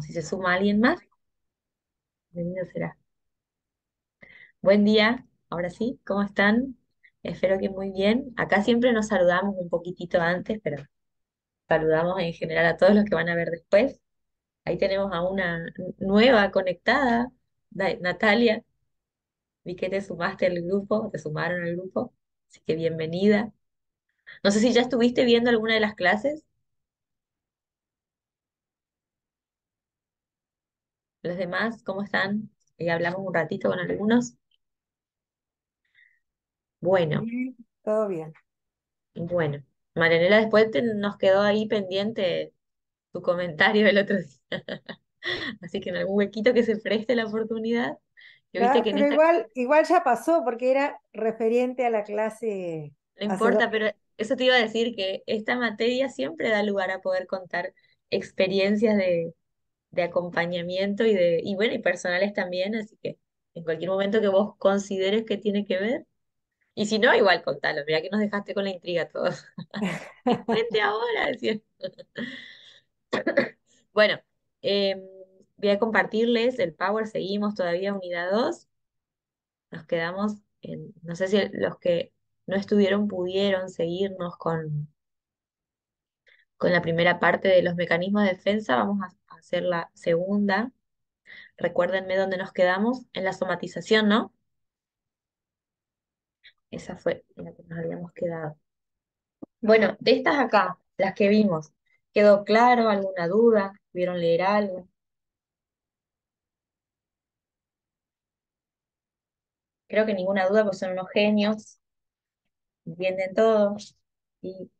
Si se suma alguien más, bienvenido será. Buen día, ahora sí, ¿cómo están? Espero que muy bien. Acá siempre nos saludamos un poquitito antes, pero saludamos en general a todos los que van a ver después. Ahí tenemos a una nueva conectada, Natalia. Vi que te sumaste al grupo, te sumaron al grupo, así que bienvenida. No sé si ya estuviste viendo alguna de las clases. Los demás, ¿cómo están? Hablamos un ratito con algunos. Bueno. Bien, todo bien. Bueno, Marianela, después nos quedó ahí pendiente tu comentario del otro día. Así que en algún huequito que se preste la oportunidad, que viste que en Pero esta igual ya pasó porque era referente a la clase no hace dos importa, pero eso te iba a decir que esta materia siempre da lugar a poder contar experiencias de acompañamiento y bueno, y personales también, así que en cualquier momento que vos consideres que tiene que ver, y si no, igual contalo, mira que nos dejaste con la intriga todos. ¿Qué cuente ahora? Decía. Bueno, em, voy a compartirles el Power, seguimos todavía unidad 2. Nos quedamos en, no sé si los que no estuvieron pudieron seguirnos con la primera parte de los mecanismos de defensa, vamos a hacer la segunda. Recuérdenme dónde nos quedamos, en la somatización, ¿no? Esa fue la que nos habíamos quedado. Bueno, de estas acá, las que vimos, ¿quedó claro? ¿Alguna duda? ¿Pudieron leer algo? Creo que ninguna duda, pues son unos genios, entienden todo. Y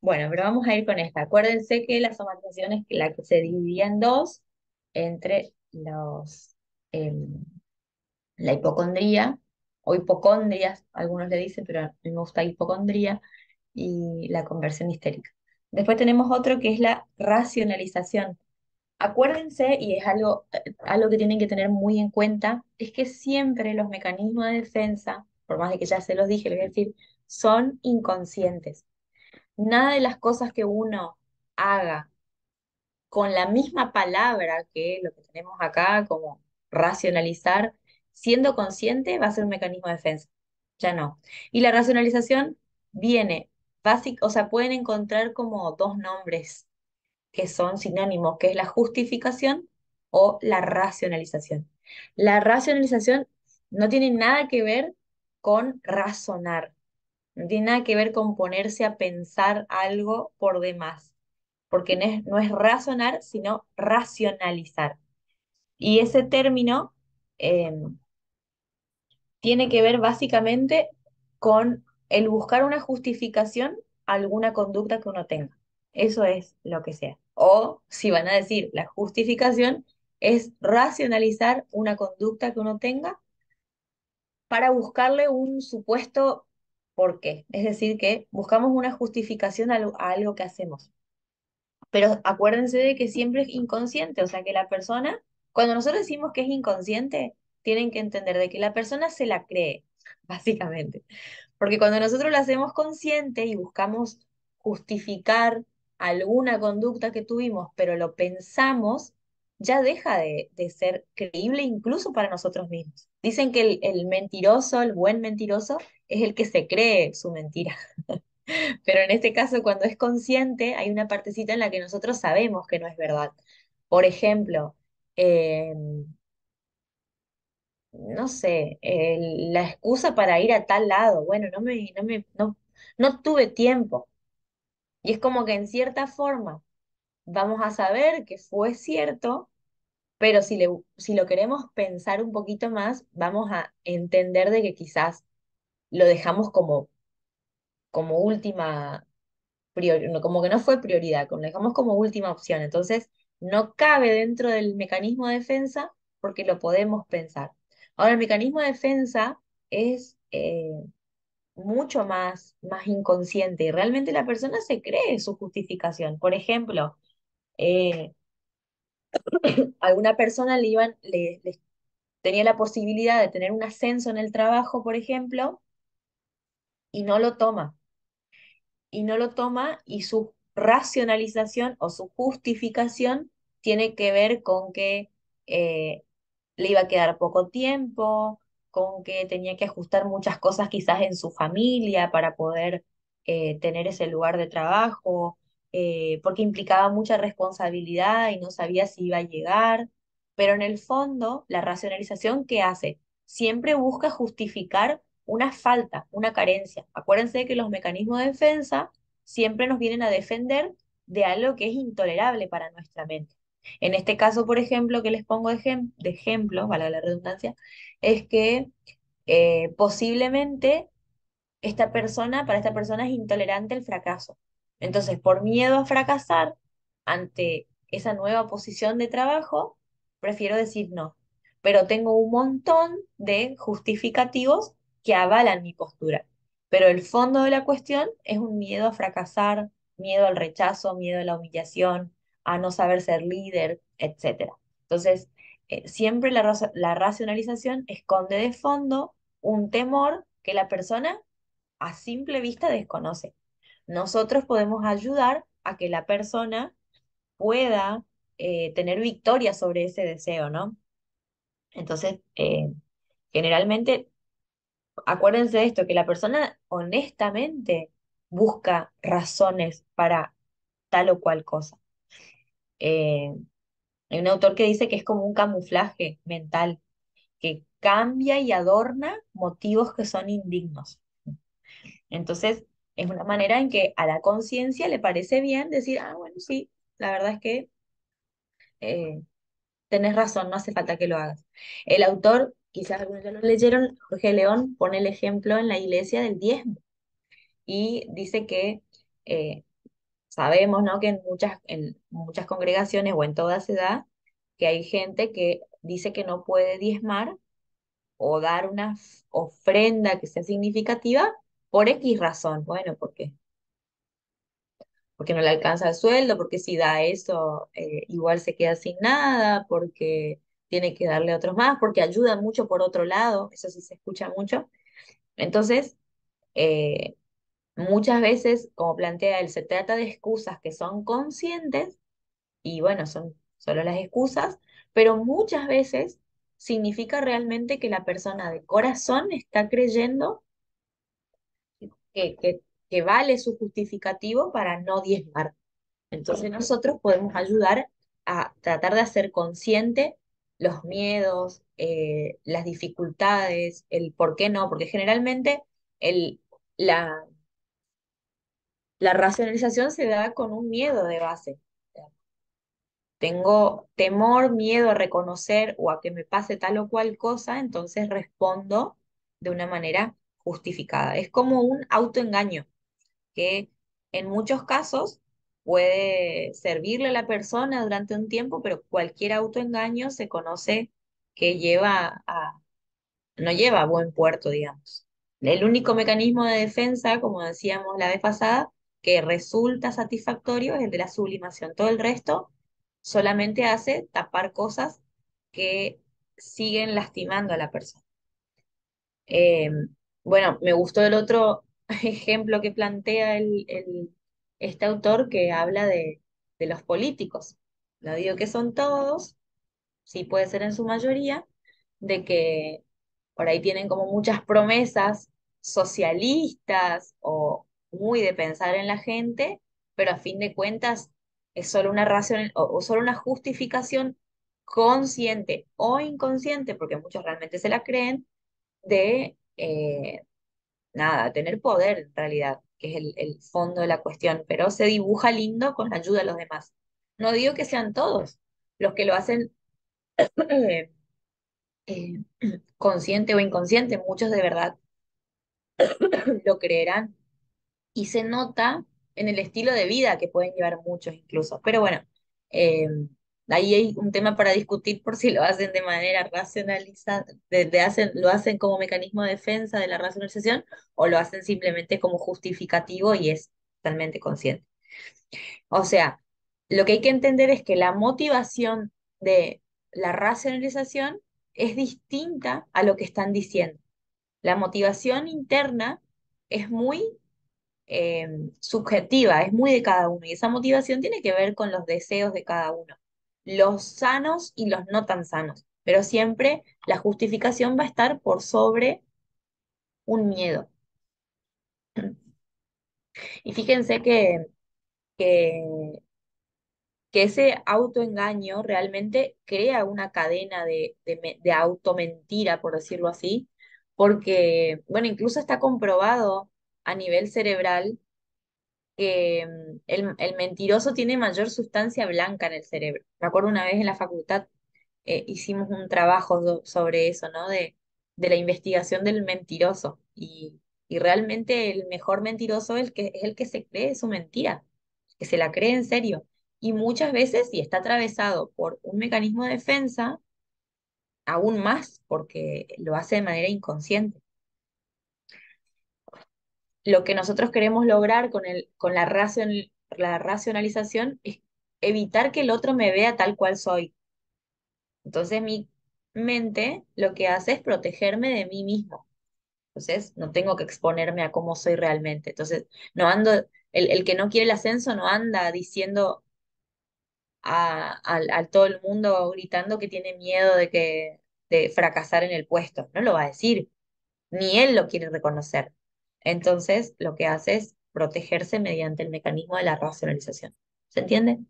bueno, pero vamos a ir con esta. Acuérdense que la somatización es la que se dividía en dos entre em, la hipocondría, o hipocondrias, algunos le dicen, pero a mí me gusta hipocondría, y la conversión histérica. Después tenemos otro que es la racionalización. Acuérdense, y es algo que tienen que tener muy en cuenta, es que siempre los mecanismos de defensa, por más de que ya se los dije, les voy a decir, son inconscientes. Nada de las cosas que uno haga con la misma palabra que lo que tenemos acá, como racionalizar, siendo consciente, va a ser un mecanismo de defensa. Ya no. Y la racionalización viene básica, o sea, pueden encontrar como dos nombres que son sinónimos, que es la justificación o la racionalización. La racionalización no tiene nada que ver con razonar, no tiene nada que ver con ponerse a pensar algo por demás, porque no es razonar, sino racionalizar. Y ese término eh, tiene que ver básicamente con el buscar una justificación a alguna conducta que uno tenga. Eso es lo que sea. O si van a decir la justificación es racionalizar una conducta que uno tenga para buscarle un supuesto porqué. Es decir, que buscamos una justificación a algo que hacemos. Pero acuérdense de que siempre es inconsciente, o sea que la persona, cuando nosotros decimos que es inconsciente, tienen que entender de que la persona se la cree, básicamente. Porque cuando nosotros lo hacemos consciente y buscamos justificar alguna conducta que tuvimos, pero lo pensamos, ya deja de ser creíble incluso para nosotros mismos. Dicen que el mentiroso, el buen mentiroso, es el que se cree su mentira. Pero en este caso, cuando es consciente, hay una partecita en la que nosotros sabemos que no es verdad. Por ejemplo, eh, no sé, la excusa para ir a tal lado, bueno, no tuve tiempo. Y es como que en cierta forma vamos a saber que fue cierto, pero si lo queremos pensar un poquito más, vamos a entender de que quizás lo dejamos como última no, como que no fue prioridad, lo dejamos como última opción. Entonces, no cabe dentro del mecanismo de defensa porque lo podemos pensar. Ahora, el mecanismo de defensa es mucho más inconsciente y realmente la persona se cree su justificación. Por ejemplo, eh, alguna persona tenía la posibilidad de tener un ascenso en el trabajo, por ejemplo, y no lo toma. Y no lo toma y racionalización o su justificación tiene que ver con que eh, le iba a quedar poco tiempo, con que tenía que ajustar muchas cosas quizás en su familia para poder tener ese lugar de trabajo, porque implicaba mucha responsabilidad y no sabía si iba a llegar. Pero en el fondo, la racionalización, ¿qué hace? Siempre busca justificar una falta, una carencia. Acuérdense que los mecanismos de defensa siempre nos vienen a defender de algo que es intolerable para nuestra mente. En este caso, por ejemplo, que les pongo de ejemplo, valga la redundancia, es que posiblemente para esta persona es intolerante el fracaso. Entonces, por miedo a fracasar ante esa nueva posición de trabajo, prefiero decir no. Pero tengo un montón de justificativos que avalan mi postura. Pero el fondo de la cuestión es un miedo a fracasar, miedo al rechazo, miedo a la humillación, a no saber ser líder, etcétera. Entonces, siempre la racionalización esconde de fondo un temor que la persona a simple vista desconoce. Nosotros podemos ayudar a que la persona pueda tener victoria sobre ese deseo, ¿no? Entonces, generalmente, acuérdense de esto, que la persona honestamente busca razones para tal o cual cosa. Eh, Hay un autor que dice que es como un camuflaje mental, que cambia y adorna motivos que son indignos. Entonces, es una manera en que a la conciencia le parece bien decir, ah, bueno, sí, la verdad es que eh, tenés razón, no hace falta que lo hagas. El autor, quizás algunos ya lo leyeron, Jorge León pone el ejemplo en la iglesia del diezmo y dice que sabemos, ¿no? Que en muchas congregaciones o en toda edad, que hay gente que dice que no puede diezmar o dar una ofrenda que sea significativa por X razón. Bueno, ¿por qué? Porque no le alcanza el sueldo, porque si da eso, igual se queda sin nada, porque tiene que darle a otros más, porque ayuda mucho por otro lado, eso sí se escucha mucho. Entonces, eh, muchas veces, como plantea él, se trata de excusas que son conscientes, y bueno, son solo las excusas, pero muchas veces significa realmente que la persona de corazón está creyendo que, que, que vale su justificativo para no diezmar. Entonces nosotros podemos ayudar a tratar de hacer consciente los miedos, las dificultades, el por qué no, porque generalmente el, la, la racionalización se da con un miedo de base. Tengo temor, miedo a reconocer o a que me pase tal o cual cosa, entonces respondo de una manera justificada. Es como un autoengaño que en muchos casos puede servirle a la persona durante un tiempo, pero cualquier autoengaño se conoce que no lleva a buen puerto, digamos. El único mecanismo de defensa, como decíamos la vez pasada, que resulta satisfactorio es el de la sublimación. Todo el resto solamente hace tapar cosas que siguen lastimando a la persona. Eh, bueno, me gustó el otro ejemplo que plantea este autor que habla de los políticos. No digo que son todos, sí puede ser en su mayoría, de que por ahí tienen como muchas promesas socialistas o muy de pensar en la gente, pero a fin de cuentas es solo una razón o solo una justificación consciente o inconsciente, porque muchos realmente se la creen, de nada, tener poder en realidad, que es el fondo de la cuestión, pero se dibuja lindo con la ayuda de los demás. No digo que sean todos los que lo hacen eh, eh, consciente o inconsciente, muchos de verdad lo creerán y se nota en el estilo de vida que pueden llevar muchos incluso. Pero bueno, eh, ahí hay un tema para discutir por si lo hacen de manera racionalizada, lo hacen como mecanismo de defensa de la racionalización o lo hacen simplemente como justificativo y es totalmente consciente. O sea, lo que hay que entender es que la motivación de la racionalización es distinta a lo que están diciendo. La motivación interna es muy eh, subjetiva, es muy de cada uno y esa motivación tiene que ver con los deseos de cada uno, los sanos y los no tan sanos, pero siempre la justificación va a estar por sobre un miedo. Y fíjense que, que ese autoengaño realmente crea una cadena de automentira, por decirlo así, porque, bueno, incluso está comprobado a nivel cerebral que el mentiroso tiene mayor sustancia blanca en el cerebro. Me acuerdo una vez en la facultad hicimos un trabajo sobre eso, ¿no? De la investigación del mentiroso. Y realmente el mejor mentiroso es el que se cree su mentira, que se la cree en serio. Y muchas veces, si está atravesado por un mecanismo de defensa, aún más, porque lo hace de manera inconsciente. Lo que nosotros queremos lograr con la racionalización es evitar que el otro me vea tal cual soy. Entonces mi mente lo que hace es protegerme de mí mismo. Entonces no tengo que exponerme a cómo soy realmente. Entonces no ando, el que no quiere el ascenso no anda diciendo a todo el mundo gritando que tiene miedo de fracasar en el puesto. No lo va a decir, ni él lo quiere reconocer. Entonces, lo que hace es protegerse mediante el mecanismo de la racionalización. ¿Se entiende?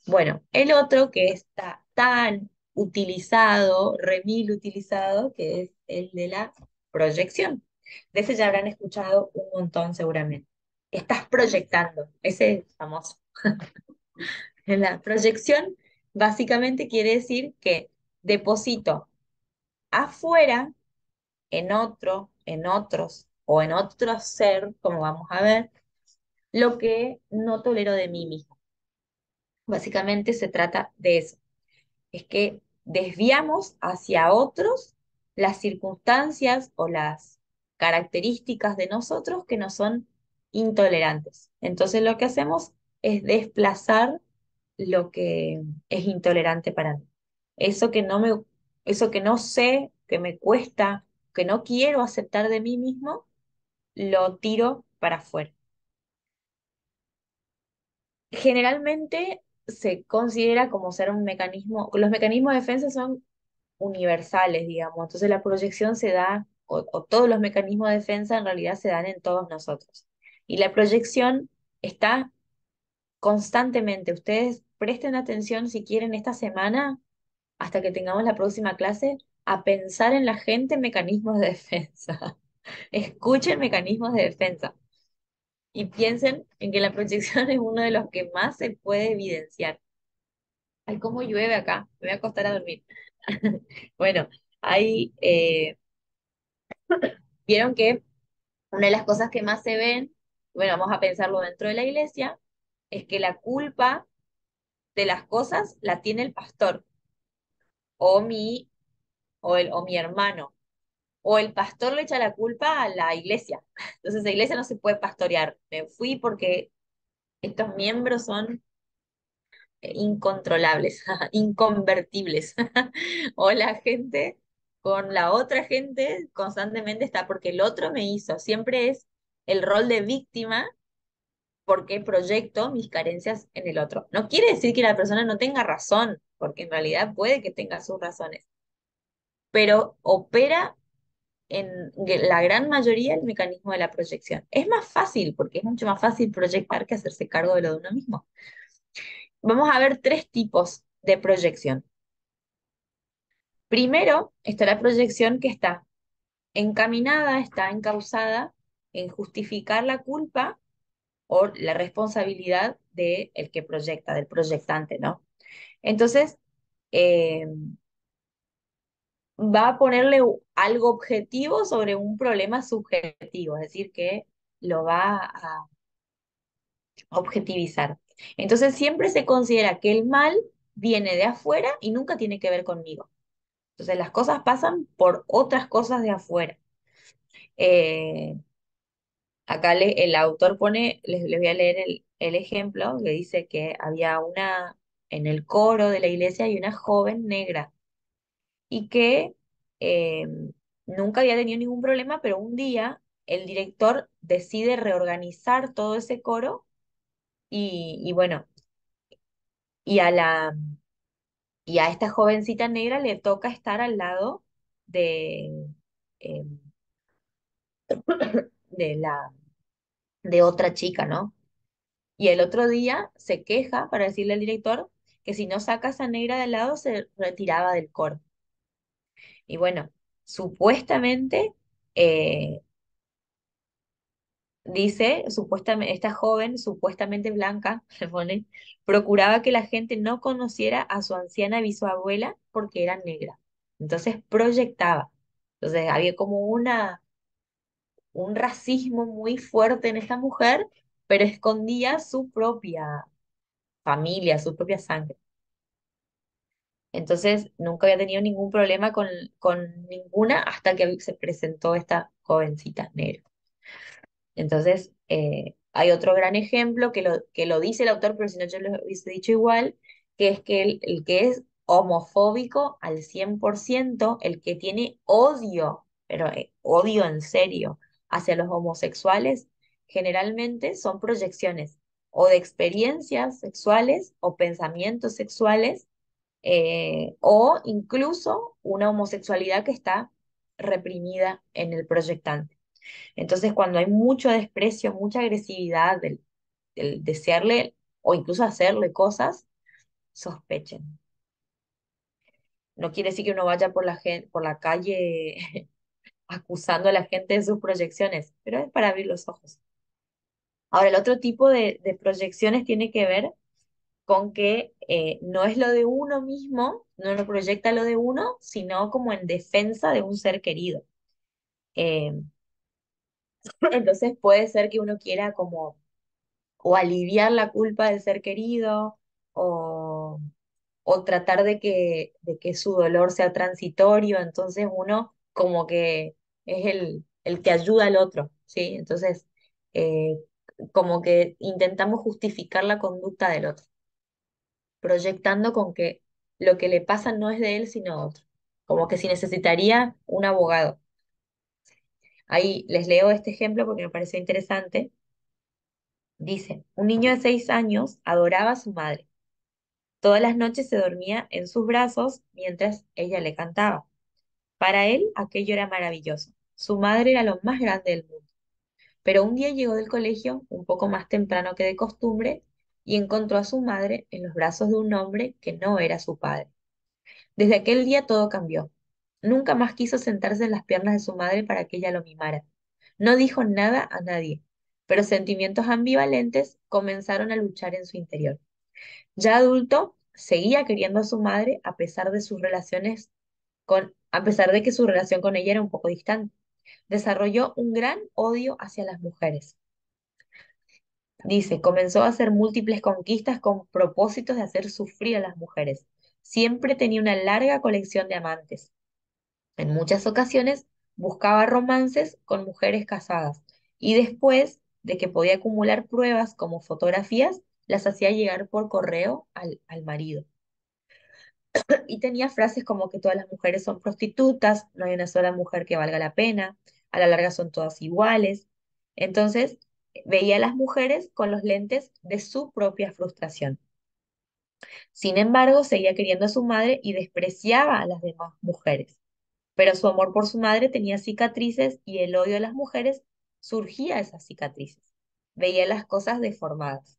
Bueno, el otro que está tan utilizado, remil utilizado, que es el de la proyección. De ese ya habrán escuchado un montón seguramente. Estás proyectando, ese es famoso. La proyección básicamente quiere decir que deposito afuera en otro, en otros o en otro ser, como vamos a ver, lo que no tolero de mí mismo. Básicamente se trata de eso, es que desviamos hacia otros las circunstancias o las características de nosotros que nos son intolerantes. Entonces lo que hacemos es desplazar lo que es intolerante para mí. Eso que no me, eso que no sé, que me cuesta, que no quiero aceptar de mí mismo, lo tiro para afuera. Generalmente se considera como ser un mecanismo, los mecanismos de defensa son universales, digamos, entonces la proyección se da, o todos los mecanismos de defensa en realidad se dan en todos nosotros. Y la proyección está constantemente. Ustedes presten atención si quieren esta semana, hasta que tengamos la próxima clase, a pensar en la gente en mecanismos de defensa. Escuchen mecanismos de defensa. Y piensen en que la proyección es uno de los que más se puede evidenciar. Ay, cómo llueve acá, me voy a acostar a dormir. Bueno, ahí vieron que una de las cosas que más se ven, bueno, vamos a pensarlo dentro de la iglesia, es que la culpa de las cosas la tiene el pastor o o mi hermano. O el pastor le echa la culpa a la iglesia. Entonces la iglesia no se puede pastorear. Me fui porque estos miembros son incontrolables, inconvertibles. O la gente con la otra gente constantemente está porque el otro me hizo. Siempre es el rol de víctima porque proyecto mis carencias en el otro. No quiere decir que la persona no tenga razón, porque en realidad puede que tenga sus razones, pero opera en la gran mayoría el mecanismo de la proyección. Es más fácil, porque es mucho más fácil proyectar que hacerse cargo de lo de uno mismo. Vamos a ver tres tipos de proyección. Primero está la proyección que está encaminada, está encausada en justificar la culpa o la responsabilidad del que proyecta, del proyectante, ¿no? Entonces, eh, va a ponerle algo objetivo sobre un problema subjetivo, es decir, que lo va a objetivizar. Entonces, siempre se considera que el mal viene de afuera y nunca tiene que ver conmigo. Entonces, las cosas pasan por otras cosas de afuera. Eh, Acá el autor pone, les voy a leer el ejemplo, que dice que había en el coro de la iglesia hay una joven negra y que eh, nunca había tenido ningún problema, pero un día el director decide reorganizar todo ese coro y bueno, y a y a esta jovencita negra le toca estar al lado de, eh, de de otra chica, ¿no? Y el otro día se queja para decirle al director que si no saca a esa negra de lado se retiraba del coro. Y bueno, supuestamente, eh, dice, supuestamente, esta joven, supuestamente blanca, se pone, procuraba que la gente no conociera a su anciana bisabuela porque era negra. Entonces proyectaba. Entonces había como un racismo muy fuerte en esta mujer, pero escondía su propia familia, su propia sangre. Entonces nunca había tenido ningún problema con ninguna hasta que se presentó esta jovencita negra. Entonces, hay otro gran ejemplo que lo dice el autor, pero si no yo lo hubiese dicho igual, que es que el que es homofóbico al 100%, el que tiene odio, pero odio en serio, hacia los homosexuales, generalmente son proyecciones o de experiencias sexuales o pensamientos sexuales, o incluso una homosexualidad que está reprimida en el proyectante. Entonces, cuando hay mucho desprecio, mucha agresividad del desearle o incluso hacerle cosas, sospechen. No quiere decir que uno vaya por por la calle acusando a la gente de sus proyecciones, pero es para abrir los ojos. Ahora, el otro tipo de proyecciones tiene que ver con que no es lo de uno mismo, no lo proyecta lo de uno, sino como en defensa de un ser querido. Eh, entonces puede ser que uno quiera como o aliviar la culpa del ser querido, o, o tratar de que su dolor sea transitorio, entonces uno como que es el que ayuda al otro, ¿sí? Entonces, eh, como que intentamos justificar la conducta del otro, proyectando con que lo que le pasa no es de él, sino de otro, como que si necesitaría un abogado. Ahí les leo este ejemplo porque me pareció interesante. Dice, un niño de 6 años adoraba a su madre. Todas las noches se dormía en sus brazos mientras ella le cantaba. Para él aquello era maravilloso. Su madre era lo más grande del mundo. Pero un día llegó del colegio un poco más temprano que de costumbre y encontró a su madre en los brazos de un hombre que no era su padre. Desde aquel día todo cambió. Nunca más quiso sentarse en las piernas de su madre para que ella lo mimara. No dijo nada a nadie, pero sentimientos ambivalentes comenzaron a luchar en su interior. Ya adulto, seguía queriendo a su madre a pesar de que su relación con ella era un poco distante. Desarrolló un gran odio hacia las mujeres. Dice, comenzó a hacer múltiples conquistas con propósitos de hacer sufrir a las mujeres. Siempre tenía una larga colección de amantes. En muchas ocasiones buscaba romances con mujeres casadas y después de que podía acumular pruebas como fotografías, las hacía llegar por correo al marido. Y tenía frases como que todas las mujeres son prostitutas, no hay una sola mujer que valga la pena, a la larga son todas iguales. Entonces, veía a las mujeres con los lentes de su propia frustración. Sin embargo, seguía queriendo a su madre y despreciaba a las demás mujeres. Pero su amor por su madre tenía cicatrices y el odio a las mujeres surgía de esas cicatrices. Veía las cosas deformadas.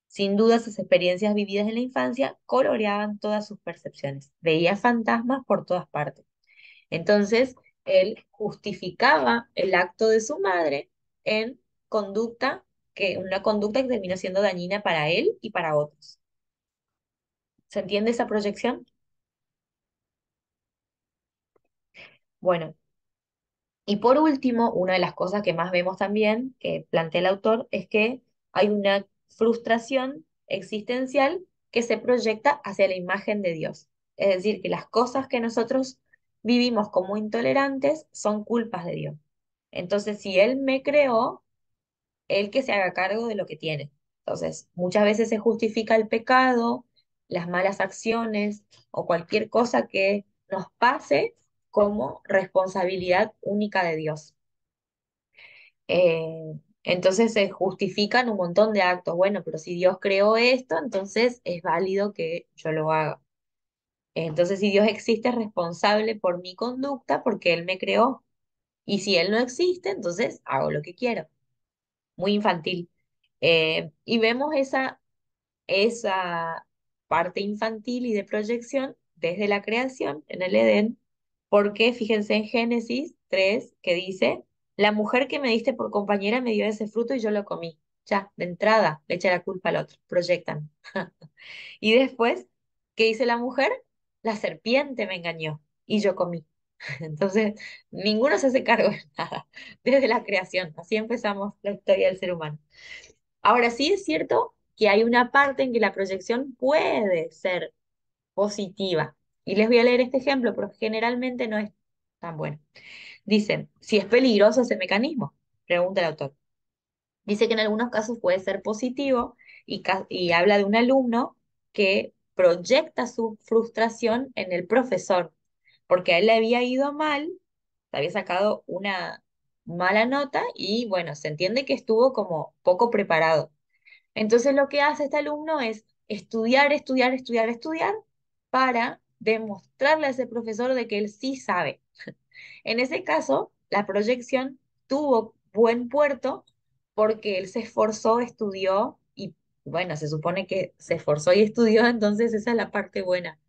Sin duda, sus experiencias vividas en la infancia coloreaban todas sus percepciones. Veía fantasmas por todas partes. Entonces, él justificaba el acto de su madre en una conducta que terminó siendo dañina para él y para otros. ¿Se entiende esa proyección? Bueno, y por último, una de las cosas que más vemos también, que plantea el autor, es que hay una frustración existencial que se proyecta hacia la imagen de Dios. Es decir, que las cosas que nosotros vivimos como intolerantes son culpas de Dios. Entonces, si Él me creó, Él que se haga cargo de lo que tiene. Entonces, muchas veces se justifica el pecado, las malas acciones o cualquier cosa que nos pase como responsabilidad única de Dios. Entonces se justifican un montón de actos. Bueno, pero si Dios creó esto, entonces es válido que yo lo haga. Entonces, si Dios existe, es responsable por mi conducta porque Él me creó. Y si Él no existe, entonces hago lo que quiero. Muy infantil. Y vemos esa parte infantil y de proyección desde la creación en el Edén, porque fíjense en Génesis 3 que dice, la mujer que me diste por compañera me dio ese fruto y yo lo comí. Ya, de entrada, le echa la culpa al otro, proyectan. Y después, ¿qué dice la mujer? La serpiente me engañó y yo comí. Entonces, ninguno se hace cargo de nada desde la creación. Así empezamos la historia del ser humano. Ahora sí es cierto que hay una parte en que la proyección puede ser positiva. Y les voy a leer este ejemplo, pero generalmente no es tan bueno. Dicen, si es peligroso ese mecanismo, pregunta el autor. Dice que en algunos casos puede ser positivo y habla de un alumno que proyecta su frustración en el profesor, porque a él le había ido mal, había sacado una mala nota y bueno, se entiende que estuvo como poco preparado. Entonces lo que hace este alumno es estudiar, estudiar, estudiar, estudiar para demostrarle a ese profesor de que él sí sabe. En ese caso, la proyección tuvo buen puerto porque él se esforzó, estudió y bueno, se supone que se esforzó y estudió, entonces esa es la parte buena.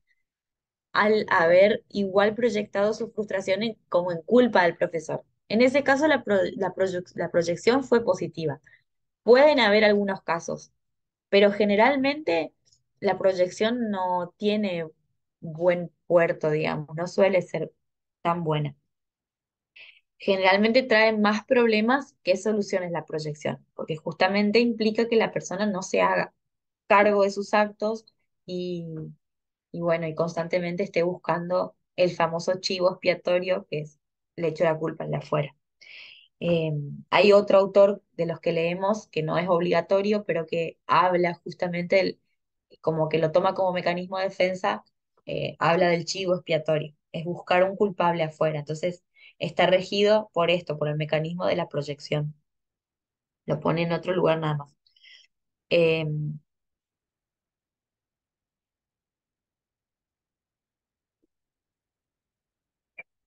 Al haber igual proyectado su frustración como en culpa del profesor. En ese caso, la proyección fue positiva. Pueden haber algunos casos, pero generalmente la proyección no tiene buen puerto, digamos, no suele ser tan buena. Generalmente trae más problemas que soluciones la proyección, porque justamente implica que la persona no se haga cargo de sus actos y, y bueno, y constantemente esté buscando el famoso chivo expiatorio que es le echo la culpa al de afuera. Eh, Hay otro autor de los que leemos que no es obligatorio, pero que habla justamente, como que lo toma como mecanismo de defensa, habla del chivo expiatorio, es buscar un culpable afuera. Entonces, está regido por esto, por el mecanismo de la proyección. Lo pone en otro lugar nada más. Eh,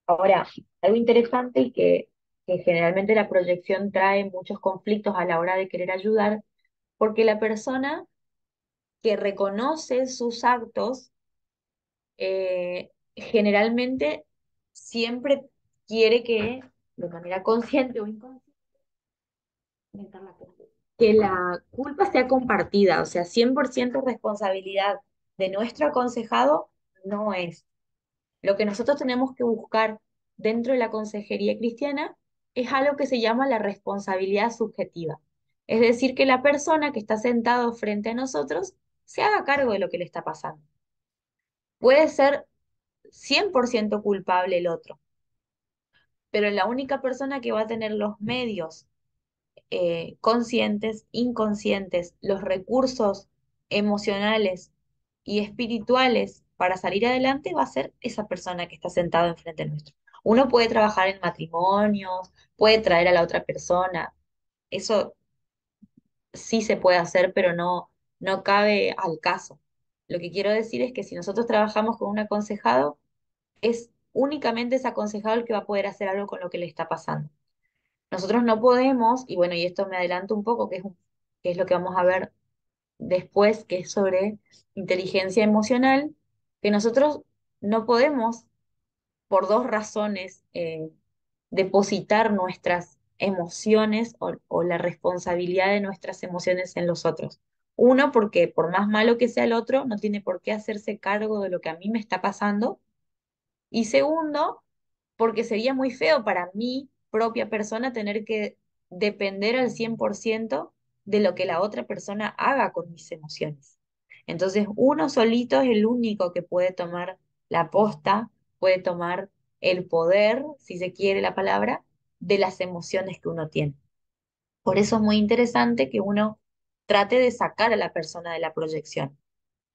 Ahora, algo interesante y que generalmente la proyección trae muchos conflictos a la hora de querer ayudar, porque la persona que reconoce sus actos generalmente siempre quiere que, de manera consciente o inconsciente, que la culpa sea compartida, o sea, 100% responsabilidad de nuestro aconsejado no es. Lo que nosotros tenemos que buscar dentro de la consejería cristiana es algo que se llama la responsabilidad subjetiva. Es decir, que la persona que está sentado frente a nosotros se haga cargo de lo que le está pasando. Puede ser 100% culpable el otro, pero la única persona que va a tener los medios conscientes, inconscientes, los recursos emocionales y espirituales para salir adelante va a ser esa persona que está sentada enfrente nuestro. Uno puede trabajar en matrimonios, puede traer a la otra persona, eso sí se puede hacer, pero no cabe al caso. Lo que quiero decir es que si nosotros trabajamos con un aconsejado, es únicamente ese aconsejado el que va a poder hacer algo con lo que le está pasando. Nosotros no podemos, y bueno, y esto me adelanto un poco, que es lo que vamos a ver después, que es sobre inteligencia emocional, que nosotros no podemos, por dos razones, depositar nuestras emociones o la responsabilidad de nuestras emociones en los otros. Uno, porque por más malo que sea el otro, no tiene por qué hacerse cargo de lo que a mí me está pasando. Y segundo, porque sería muy feo para mi propia persona tener que depender al 100% de lo que la otra persona haga con mis emociones. Entonces, uno solito es el único que puede tomar la posta, puede tomar el poder, si se quiere la palabra, de las emociones que uno tiene. Por eso es muy interesante que uno trate de sacar a la persona de la proyección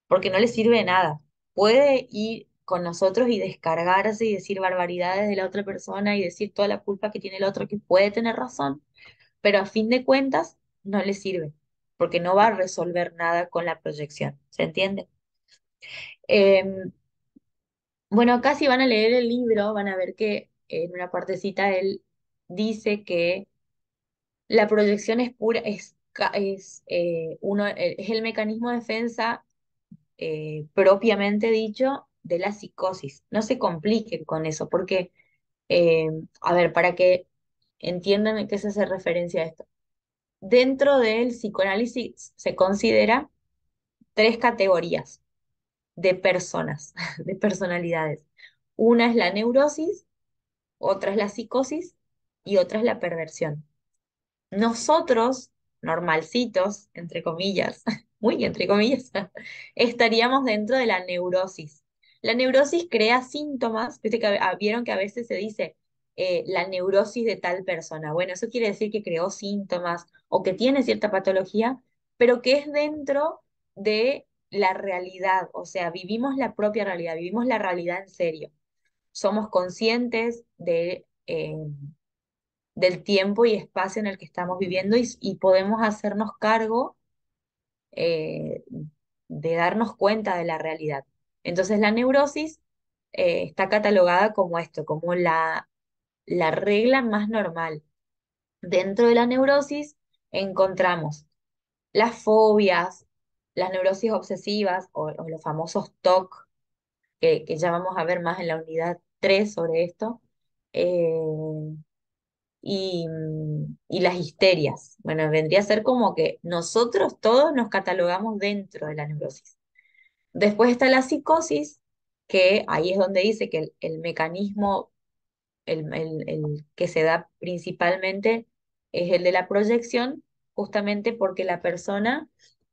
porque no le sirve de nada. Puede ir con nosotros y descargarse y decir barbaridades de la otra persona y decir toda la culpa que tiene el otro, que puede tener razón, pero a fin de cuentas no le sirve, porque no va a resolver nada con la proyección, ¿se entiende? Em, bueno, acá si van a leer el libro, van a ver que en una partecita él dice que la proyección es pura, es el mecanismo de defensa propiamente dicho de la psicosis. No se compliquen con eso, porque, eh, a ver, para que entiendan a qué se hace referencia a esto. Dentro del psicoanálisis se considera tres categorías de personas, de personalidades. Una es la neurosis, otra es la psicosis y otra es la perversión. Nosotros, normalcitos, entre comillas, muy entre comillas, estaríamos dentro de la neurosis. La neurosis crea síntomas, viste que vieron que a veces se dice la neurosis de tal persona. Bueno, eso quiere decir que creó síntomas o que tiene cierta patología, pero que es dentro de la realidad, o sea, vivimos la propia realidad, vivimos la realidad en serio. Somos conscientes del tiempo y espacio en el que estamos viviendo y podemos hacernos cargo eh, de darnos cuenta de la realidad. Entonces la neurosis está catalogada como esto, como la regla más normal. Dentro de la neurosis encontramos las fobias, las neurosis obsesivas o los famosos TOC, que ya vamos a ver más en la unidad 3 sobre esto. eh, y las histerias. Bueno, vendría a ser como que nosotros todos nos catalogamos dentro de la neurosis. Después está la psicosis, que ahí es donde dice que el mecanismo, el que se da principalmente es el de la proyección, justamente porque la persona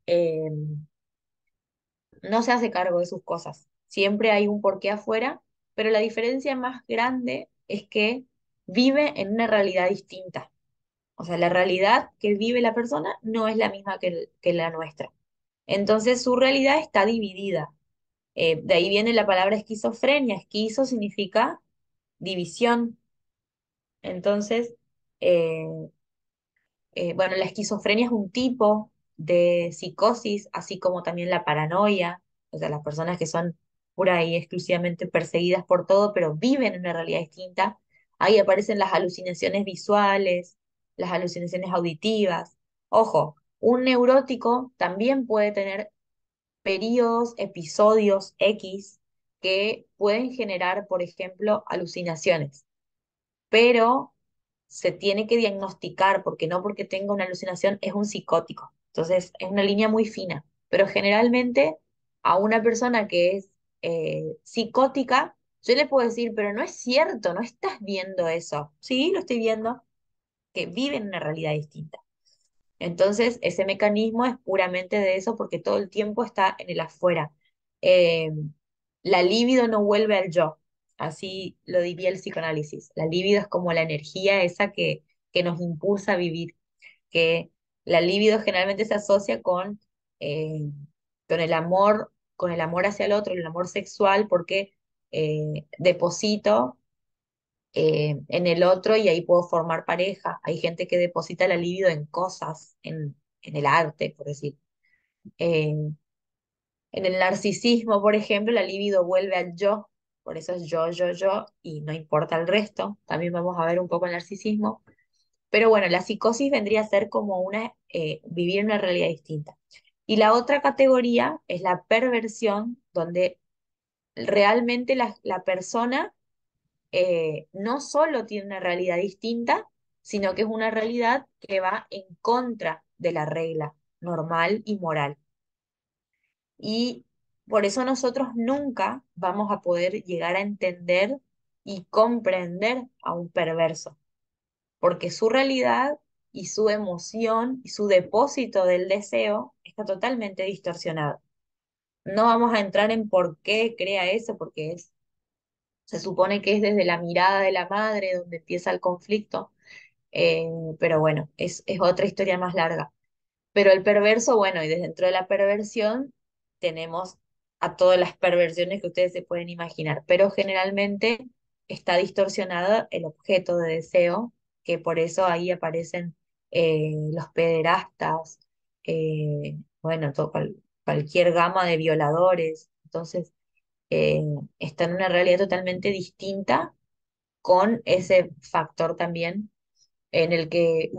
eh, no se hace cargo de sus cosas. Siempre hay un porqué afuera, pero la diferencia más grande es que vive en una realidad distinta. O sea, la realidad que vive la persona no es la misma que la nuestra. Entonces, su realidad está dividida. De ahí viene la palabra esquizofrenia. Esquizo significa división. Entonces, eh, bueno, la esquizofrenia es un tipo de psicosis, así como también la paranoia, o sea, las personas que son pura y exclusivamente perseguidas por todo, pero viven en una realidad distinta. Ahí aparecen las alucinaciones visuales, las alucinaciones auditivas. Ojo, un neurótico también puede tener periodos, episodios X que pueden generar, por ejemplo, alucinaciones, pero se tiene que diagnosticar porque no porque tenga una alucinación es un psicótico. Entonces, es una línea muy fina, pero generalmente a una persona que es psicótica, yo le puedo decir, pero no es cierto, no estás viendo eso. Sí, lo estoy viendo, que vive en una realidad distinta. Entonces, ese mecanismo es puramente de eso porque todo el tiempo está en el afuera. Eh, la libido no vuelve al yo, así lo diría el psicoanálisis. La libido es como la energía esa que nos impulsa a vivir, que la libido generalmente se asocia eh, con el amor hacia el otro, el amor sexual, porque deposito en el otro y ahí puedo formar pareja. Hay gente que deposita la libido en cosas, en el arte, por decir. Eh, en el narcisismo, por ejemplo, la libido vuelve al yo, por eso es yo, y no importa el resto. También vamos a ver un poco el narcisismo. Pero bueno, la psicosis vendría a ser como vivir una realidad distinta. Y la otra categoría es la perversión, donde realmente la persona no solo tiene una realidad distinta, sino que es una realidad que va en contra de la regla normal y moral. Y por eso nosotros nunca vamos a poder llegar a entender y comprender a un perverso, porque su realidad y su emoción y su depósito del deseo está totalmente distorsionado. No vamos a entrar en por qué crea eso, porque se supone que es desde la mirada de la madre donde empieza el conflicto, eh, pero bueno, es otra historia más larga. Pero el perverso, bueno, y desde dentro de la perversión tenemos a todas las perversiones que ustedes se pueden imaginar, pero generalmente está distorsionado el objeto de deseo, que por eso ahí aparecen los pederastas, bueno, cualquier gama de violadores. Entonces, eh, está en una realidad totalmente distinta con ese factor también en el que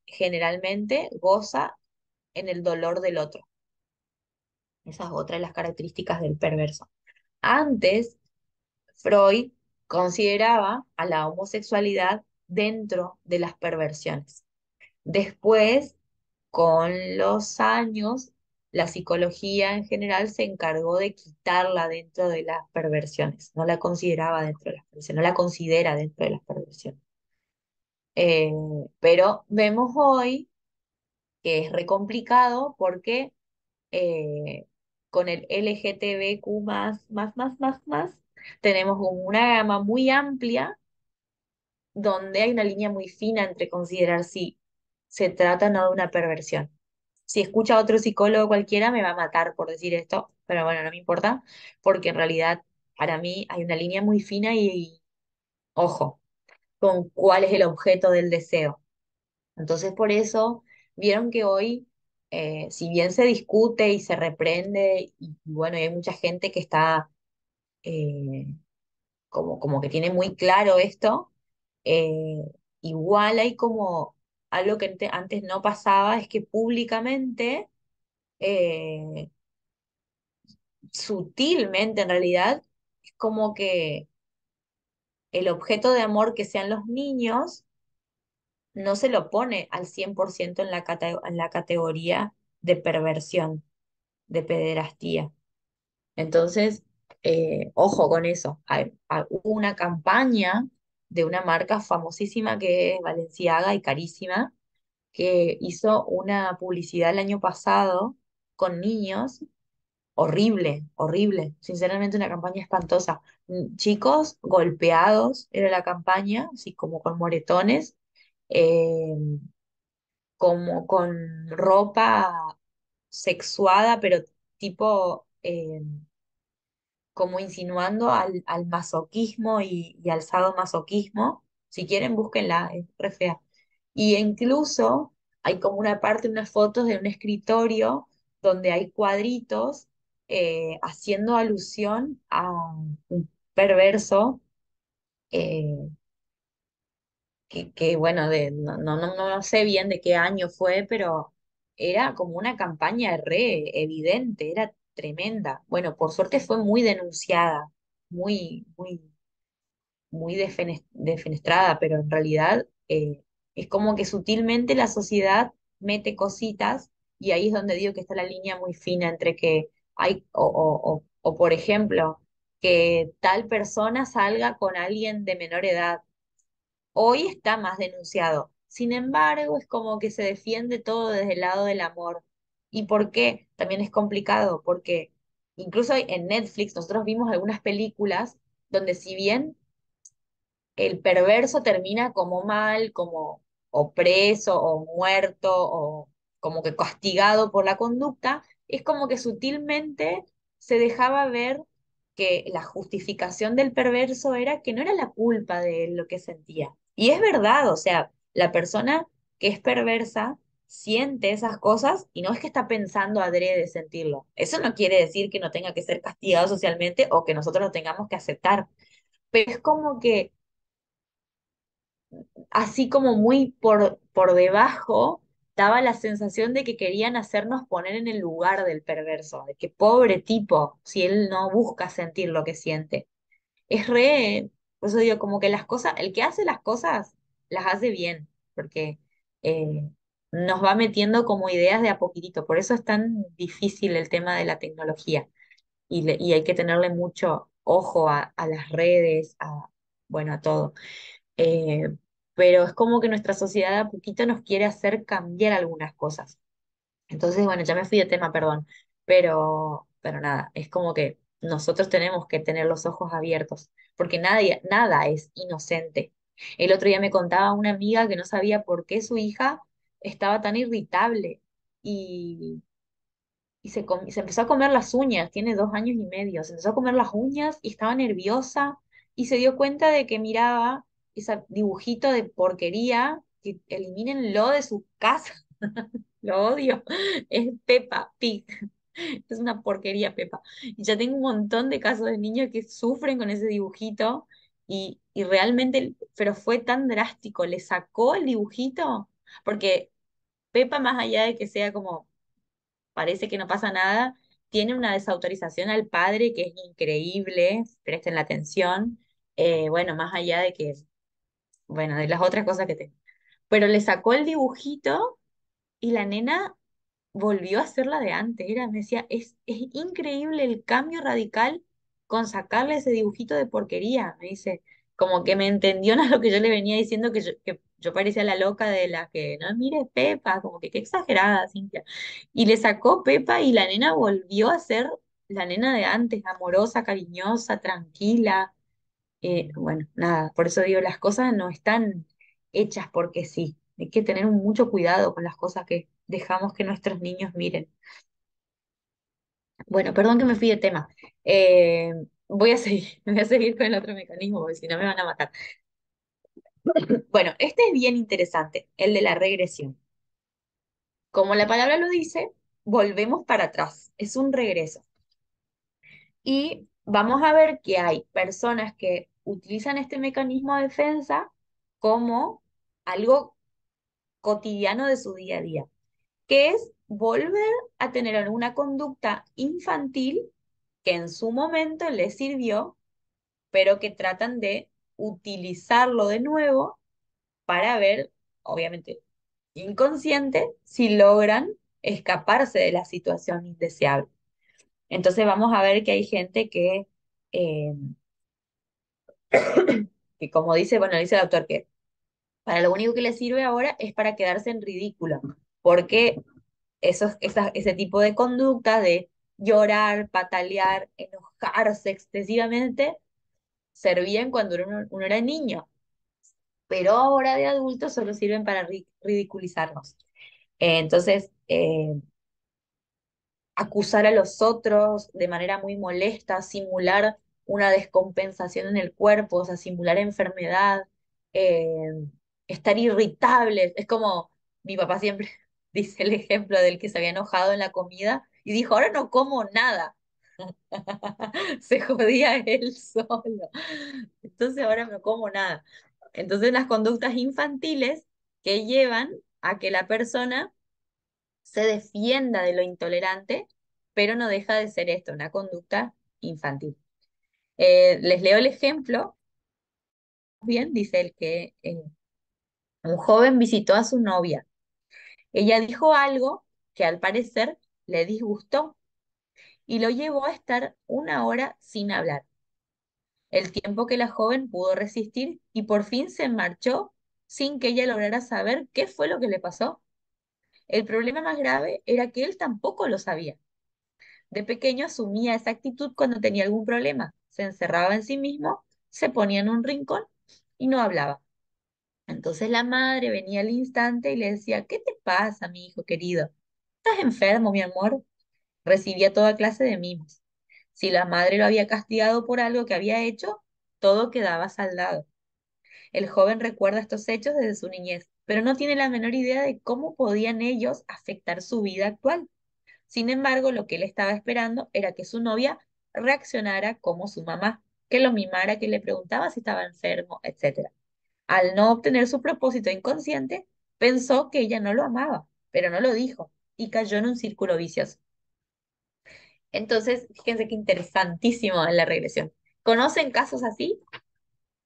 generalmente goza en el dolor del otro. Esa es otra de las características del perverso. Antes, Freud consideraba a la homosexualidad dentro de las perversiones. Después, con los años, la psicología en general se encargó de quitarla dentro de las perversiones. No la consideraba dentro de las perversiones, no la considera dentro de las perversiones. Eh, pero vemos hoy que es re complicado porque con el LGTBQ tenemos como una gama muy amplia donde hay una línea muy fina entre considerar si se trata o no de una perversión. Si escucha a otro psicólogo cualquiera me va a matar por decir esto, pero bueno, no me importa, porque en realidad para mí hay una línea muy fina y ojo, con cuál es el objeto del deseo. Entonces, por eso, vieron que hoy, si bien se discute y se reprende, y bueno, hay mucha gente que está eh, como que tiene muy claro esto, eh, igual hay como algo que antes no pasaba, es que públicamente, eh, sutilmente en realidad, es como que el objeto de amor que sean los niños no se lo pone al 100% en en la categoría de perversión, de pederastía. Entonces, ojo con eso. Hubo una campaña de una marca famosísima que es Balenciaga y carísima, que hizo una publicidad el año pasado con niños. Horrible, horrible. Sinceramente, una campaña espantosa. Chicos golpeados, era la campaña, así como con moretones, eh, como con ropa sexuada, pero tipo como insinuando al masoquismo y al sadomasoquismo. Si quieren, búsquenla, es re fea. Y incluso hay como una parte, unas fotos de un escritorio donde hay cuadritos haciendo alusión a un perverso eh, bueno, no sé bien de qué año fue, pero era como una campaña re evidente, era tremenda. Bueno, por suerte fue muy denunciada, muy muy defenestrada, pero en realidad es como que sutilmente la sociedad mete cositas y ahí es donde digo que está la línea muy fina entre que hay, o por ejemplo, que tal persona salga con alguien de menor edad. Hoy está más denunciado. Sin embargo, es como que se defiende todo desde el lado del amor. ¿Y por qué? También es complicado, porque incluso en Netflix nosotros vimos algunas películas donde si bien el perverso termina como mal, como o preso o muerto o como que castigado por la conducta, es como que sutilmente se dejaba ver que la justificación del perverso era que no era la culpa de él lo que sentía. Y es verdad, o sea, la persona que es perversa siente esas cosas y no es que está pensando adrede sentirlo. Eso no quiere decir que no tenga que ser castigado socialmente o que nosotros lo tengamos que aceptar, pero es como que así como muy por debajo, daba la sensación de que querían hacernos poner en el lugar del perverso, de que pobre tipo, si él no busca sentir lo que siente. Es re, por eso digo, como que las cosas, el que hace las cosas, las hace bien, porque eh, nos va metiendo como ideas de a poquitito. Por eso es tan difícil el tema de la tecnología y hay que tenerle mucho ojo a las redes, bueno, a todo. Eh, pero es como que nuestra sociedad a poquito nos quiere hacer cambiar algunas cosas. Entonces, bueno, ya me fui de tema, perdón, pero nada, es como que nosotros tenemos que tener los ojos abiertos, porque nada es inocente. El otro día me contaba una amiga que no sabía por qué su hija estaba tan irritable y se empezó a comer las uñas, tiene 2 años y medio, se empezó a comer las uñas y estaba nerviosa y se dio cuenta de que miraba ese dibujito de porquería que eliminen lo de su casa. Lo odio. Es Peppa Pig. Es una porquería, Peppa. Y ya tengo un montón de casos de niños que sufren con ese dibujito y realmente, pero fue tan drástico, le sacó el dibujito, porque Peppa, más allá de que sea como, parece que no pasa nada, tiene una desautorización al padre que es increíble, presten la atención, bueno, más allá de que, bueno, de las otras cosas que tengo. Pero le sacó el dibujito y la nena volvió a ser la de antes. Me decía, es increíble el cambio radical con sacarle ese dibujito de porquería. Me dice, como que me entendió a lo que yo le venía diciendo, que yo parecía la loca de la que, no, mire, Pepa, como que qué exagerada, Cintia. Y le sacó Pepa y la nena volvió a ser la nena de antes, amorosa, cariñosa, tranquila. Bueno, nada, por eso digo, las cosas no están hechas porque sí. Hay que tener mucho cuidado con las cosas que dejamos que nuestros niños miren. Bueno, perdón que me fui de tema. Voy a seguir, voy a seguir con el otro mecanismo, porque si no me van a matar. Bueno, este es bien interesante, el de la regresión. Como la palabra lo dice, volvemos para atrás, es un regreso. Y vamos a ver que hay personas que utilizan este mecanismo de defensa como algo cotidiano de su día a día, que es volver a tener alguna conducta infantil que en su momento les sirvió, pero que tratan de utilizarlo de nuevo para ver, obviamente, inconsciente, si logran escaparse de la situación indeseable. Entonces vamos a ver que hay gente eh, que como dice, bueno, dice el autor, que para lo único que le sirve ahora es para quedarse en ridículo, porque ese tipo de conductas de llorar, patalear, enojarse excesivamente, servían cuando uno era niño, pero ahora de adultos solo sirven para ridiculizarnos. Entonces, acusar a los otros de manera muy molesta, simular una descompensación en el cuerpo, o sea, simular enfermedad, eh, estar irritables. Es como mi papá siempre dice el ejemplo del que se había enojado en la comida y dijo, ahora no como nada. Se jodía él solo. Entonces ahora no como nada. Entonces las conductas infantiles que llevan a que la persona se defienda de lo intolerante, pero no deja de ser esto, una conducta infantil. Les leo el ejemplo. Bien, dice el que un joven visitó a su novia. Ella dijo algo que al parecer le disgustó y lo llevó a estar 1 hora sin hablar, el tiempo que la joven pudo resistir y por fin se marchó sin que ella lograra saber qué fue lo que le pasó. El problema más grave era que él tampoco lo sabía. De pequeño asumía esa actitud cuando tenía algún problema. Se encerraba en sí mismo, se ponía en un rincón y no hablaba. Entonces la madre venía al instante y le decía, ¿qué te pasa, mi hijo querido? ¿Estás enfermo, mi amor? Recibía toda clase de mimos. Si la madre lo había castigado por algo que había hecho, todo quedaba saldado. El joven recuerda estos hechos desde su niñez, pero no tiene la menor idea de cómo podían ellos afectar su vida actual. Sin embargo, lo que él estaba esperando era que su novia reaccionara como su mamá, que lo mimara, que le preguntaba si estaba enfermo, etc. Al no obtener su propósito inconsciente, pensó que ella no lo amaba, pero no lo dijo y cayó en un círculo vicioso. Entonces, fíjense qué interesantísimo en la regresión. ¿Conocen casos así?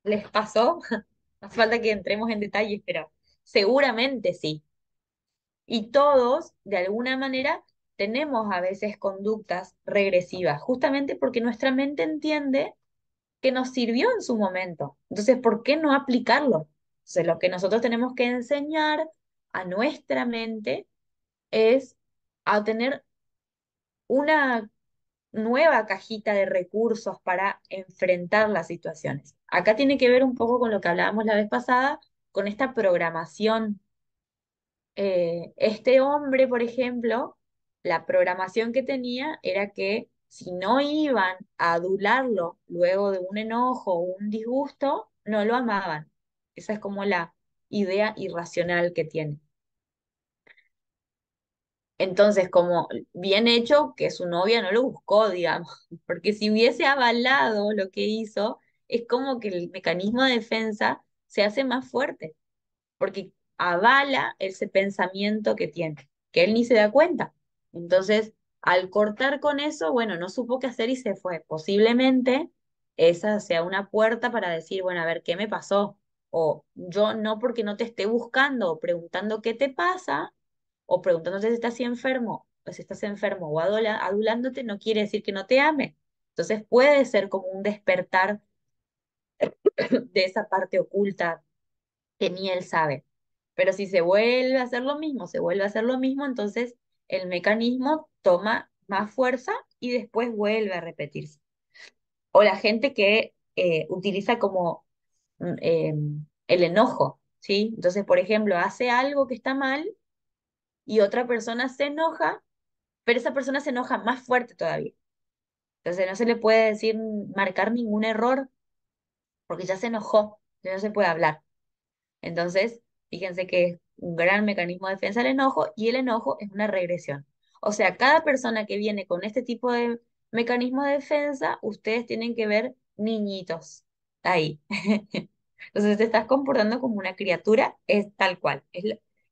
¿Les pasó? No hace falta que entremos en detalles, pero seguramente sí. Y todos, de alguna manera, tenemos a veces conductas regresivas, justamente porque nuestra mente entiende que nos sirvió en su momento. Entonces, ¿por qué no aplicarlo? Entonces, lo que nosotros tenemos que enseñar a nuestra mente es a tener una nueva cajita de recursos para enfrentar las situaciones. Acá tiene que ver un poco con lo que hablábamos la vez pasada, con esta programación. Este hombre, por ejemplo, la programación que tenía era que si no iban a adularlo luego de un enojo o un disgusto, no lo amaban. Esa es como idea irracional que tiene. Entonces, como bien hecho que su novia no lo buscó, digamos, porque si hubiese avalado lo que hizo, es como que el mecanismo de defensa se hace más fuerte, porque avala ese pensamiento que tiene, que él ni se da cuenta. Entonces, al cortar con eso, bueno, no supo qué hacer y se fue. Posiblemente esa sea una puerta para decir, bueno, a ver, ¿qué me pasó? O yo no porque no te esté buscando o preguntando qué te pasa, o preguntándote si estás enfermo, o si estás enfermo o adulándote, no quiere decir que no te ame. Entonces puede ser como un despertar de esa parte oculta que ni él sabe. Pero si se vuelve a hacer lo mismo, se vuelve a hacer lo mismo, entonces el mecanismo toma más fuerza y después vuelve a repetirse. O la gente que utiliza como el enojo, ¿sí? Entonces, por ejemplo, hace algo que está mal y otra persona se enoja, pero esa persona se enoja más fuerte todavía. Entonces no se le puede decir, marcar ningún error porque ya se enojó, ya no se puede hablar. Entonces, fíjense que es un gran mecanismo de defensa el enojo y el enojo es una regresión. O sea, cada persona que viene con este tipo de mecanismo de defensa, ustedes tienen que ver niñitos ahí. Entonces, te estás comportando como una criatura, es tal cual.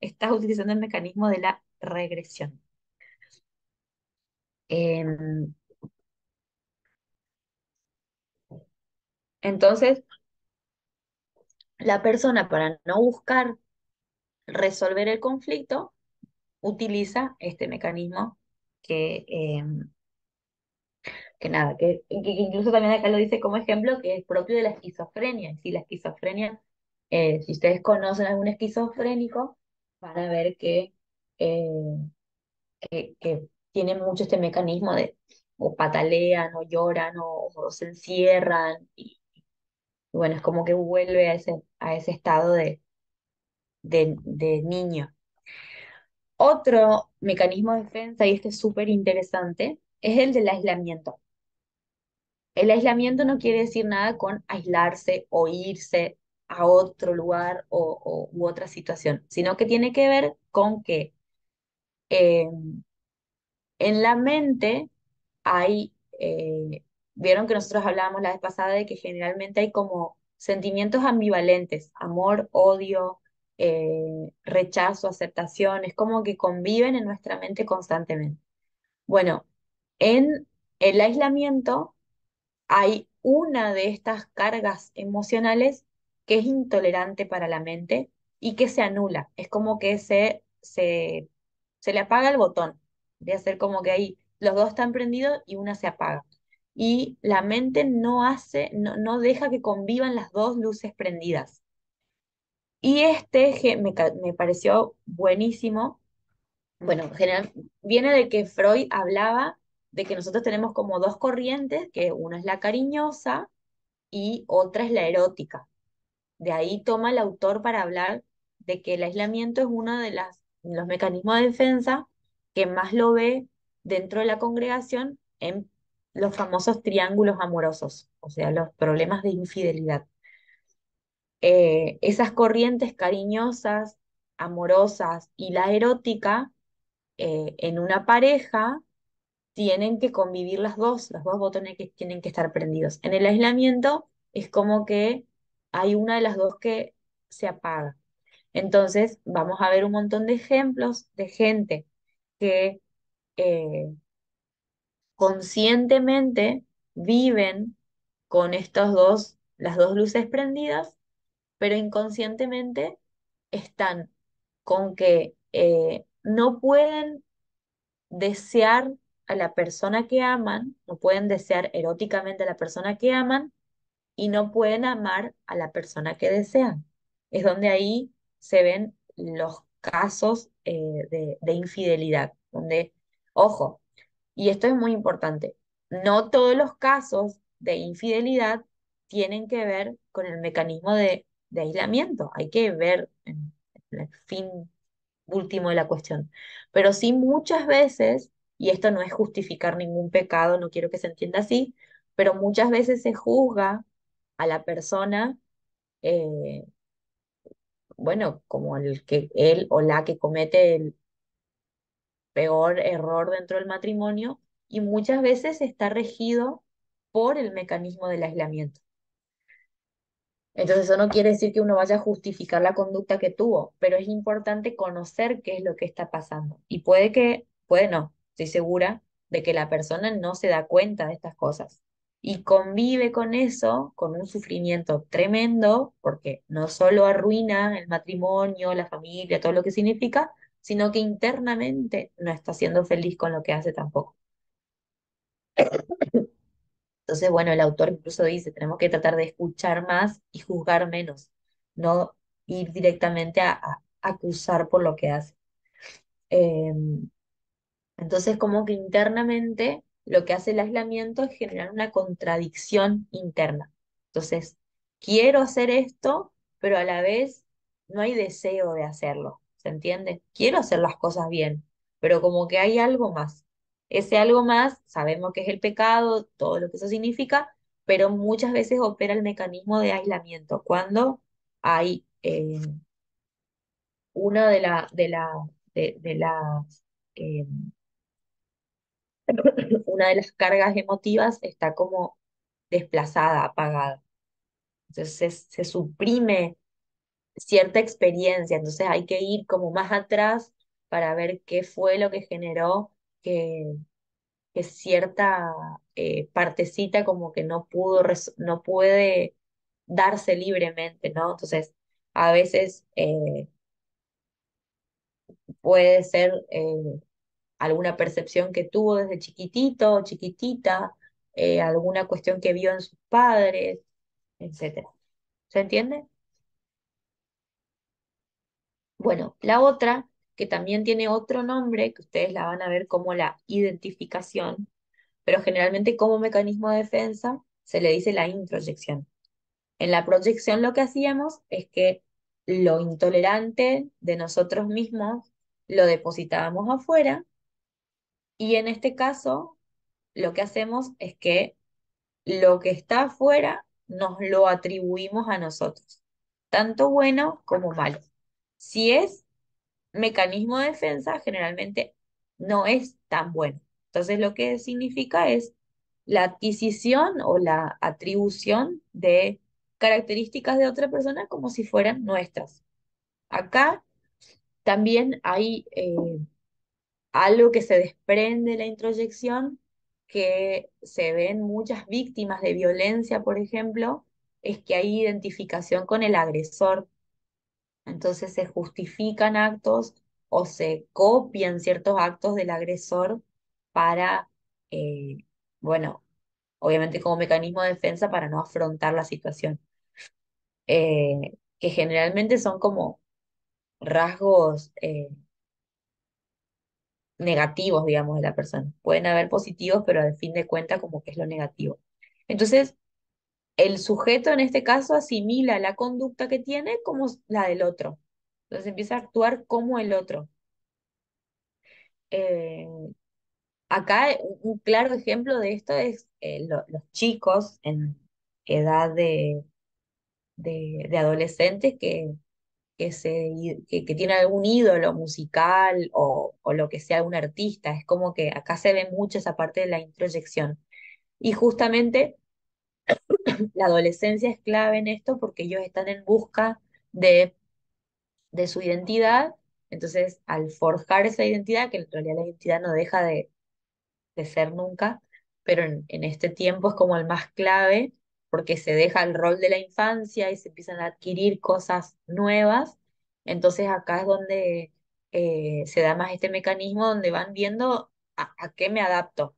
Estás utilizando el mecanismo de la regresión. Em, entonces, la persona para no buscar resolver el conflicto utiliza este mecanismo que, que nada, que incluso también acá lo dice como ejemplo, que es propio de la esquizofrenia. Si la esquizofrenia, si ustedes conocen algún esquizofrénico, van a ver eh, que tienen mucho este mecanismo de o patalean o lloran o se encierran y bueno, es como que vuelve a ese estado de niño. Otro mecanismo de defensa, y este es súper interesante, es el del aislamiento. El aislamiento no quiere decir nada con aislarse o irse a otro lugar u otra situación, sino que tiene que ver con que eh, en la mente hay, vieron que nosotros hablábamos la vez pasada de que generalmente hay como sentimientos ambivalentes, amor, odio, rechazo, aceptación, es como que conviven en nuestra mente constantemente. Bueno, en el aislamiento hay una de estas cargas emocionales que es intolerante para la mente y que se anula. Es como que se le apaga el botón de hacer como que ahí los dos están prendidos y una se apaga. Y la mente no hace, no deja que convivan las dos luces prendidas. Y este me pareció buenísimo. Bueno, en general viene de que Freud hablaba de que nosotros tenemos como dos corrientes, que una es la cariñosa y otra es la erótica. De ahí toma el autor para hablar de que el aislamiento es uno de los mecanismos de defensa que más lo ve dentro de la congregación en los famosos triángulos amorosos, o sea, los problemas de infidelidad. Esas corrientes cariñosas, amorosas y la erótica en una pareja tienen que convivir los dos botones que tienen que estar prendidos. En el aislamiento es como que hay una de las dos que se apaga. Entonces, vamos a ver un montón de ejemplos de gente que eh, conscientemente viven con las dos luces prendidas, pero inconscientemente están con que no pueden desear a la persona que aman, no pueden desear eróticamente a la persona que aman y no pueden amar a la persona que desean. Es donde ahí se ven los casos de infidelidad, donde, ojo, y esto es muy importante, no todos los casos de infidelidad tienen que ver con el mecanismo de aislamiento. Hay que ver en el fin último de la cuestión. Pero sí muchas veces, y esto no es justificar ningún pecado, no quiero que se entienda así, pero muchas veces se juzga a la persona eh, bueno, como el que él o la que comete el peor error dentro del matrimonio y muchas veces está regido por el mecanismo del aislamiento. Entonces eso no quiere decir que uno vaya a justificar la conducta que tuvo, pero es importante conocer qué es lo que está pasando. Y puede no, estoy segura de que la persona no se da cuenta de estas cosas y convive con eso, con un sufrimiento tremendo, porque no solo arruina el matrimonio, la familia, todo lo que significa, sino que internamente no está siendo feliz con lo que hace tampoco. Entonces, bueno, el autor incluso dice, tenemos que tratar de escuchar más y juzgar menos, no ir directamente a acusar por lo que hace. Eh, entonces, como que internamente lo que hace el aislamiento es generar una contradicción interna. Entonces, quiero hacer esto, pero a la vez no hay deseo de hacerlo. ¿Se entiende? Quiero hacer las cosas bien, pero como que hay algo más. Ese algo más, sabemos que es el pecado, todo lo que eso significa, pero muchas veces opera el mecanismo de aislamiento. Cuando hay una de las eh, una de las cargas emotivas está como desplazada, apagada. Entonces se suprime cierta experiencia, entonces hay que ir como más atrás para ver qué fue lo que generó que, que cierta partecita como que no puede darse libremente, ¿no? Entonces, a veces puede ser alguna percepción que tuvo desde chiquitito o chiquitita, alguna cuestión que vio en sus padres, etcétera. ¿Se entiende? Bueno, la otra, que también tiene otro nombre, que ustedes la van a ver como la identificación, pero generalmente como mecanismo de defensa se le dice la introyección. En la proyección lo que hacíamos es que lo intolerante de nosotros mismos lo depositábamos afuera y en este caso lo que hacemos es que lo que está afuera nos lo atribuimos a nosotros, tanto bueno como malo. Si es mecanismo de defensa, generalmente no es tan bueno. Entonces, lo que significa es la adquisición o la atribución de características de otra persona como si fueran nuestras. Acá también hay algo que se desprende de la introyección, que se ven muchas víctimas de violencia, por ejemplo, es que hay identificación con el agresor. Entonces se justifican actos o se copian ciertos actos del agresor para, eh, bueno, obviamente como mecanismo de defensa para no afrontar la situación. Que generalmente son como rasgos negativos, digamos, de la persona. Pueden haber positivos, pero al fin de cuentas como que es lo negativo. Entonces, el sujeto en este caso asimila la conducta que tiene como la del otro. Entonces empieza a actuar como el otro. Eh, Acá un claro ejemplo de esto es los chicos en edad de adolescentes que tienen algún ídolo musical o lo que sea, algún artista. Es como que acá se ve mucho esa parte de la introyección. Y justamente la adolescencia es clave en esto porque ellos están en busca de, de su identidad. Entonces, al forjar esa identidad, que en realidad la identidad no deja de ser nunca, pero en este tiempo es como el más clave porque se deja el rol de la infancia y se empiezan a adquirir cosas nuevas. Entonces acá es donde se da más este mecanismo donde van viendo a qué me adapto.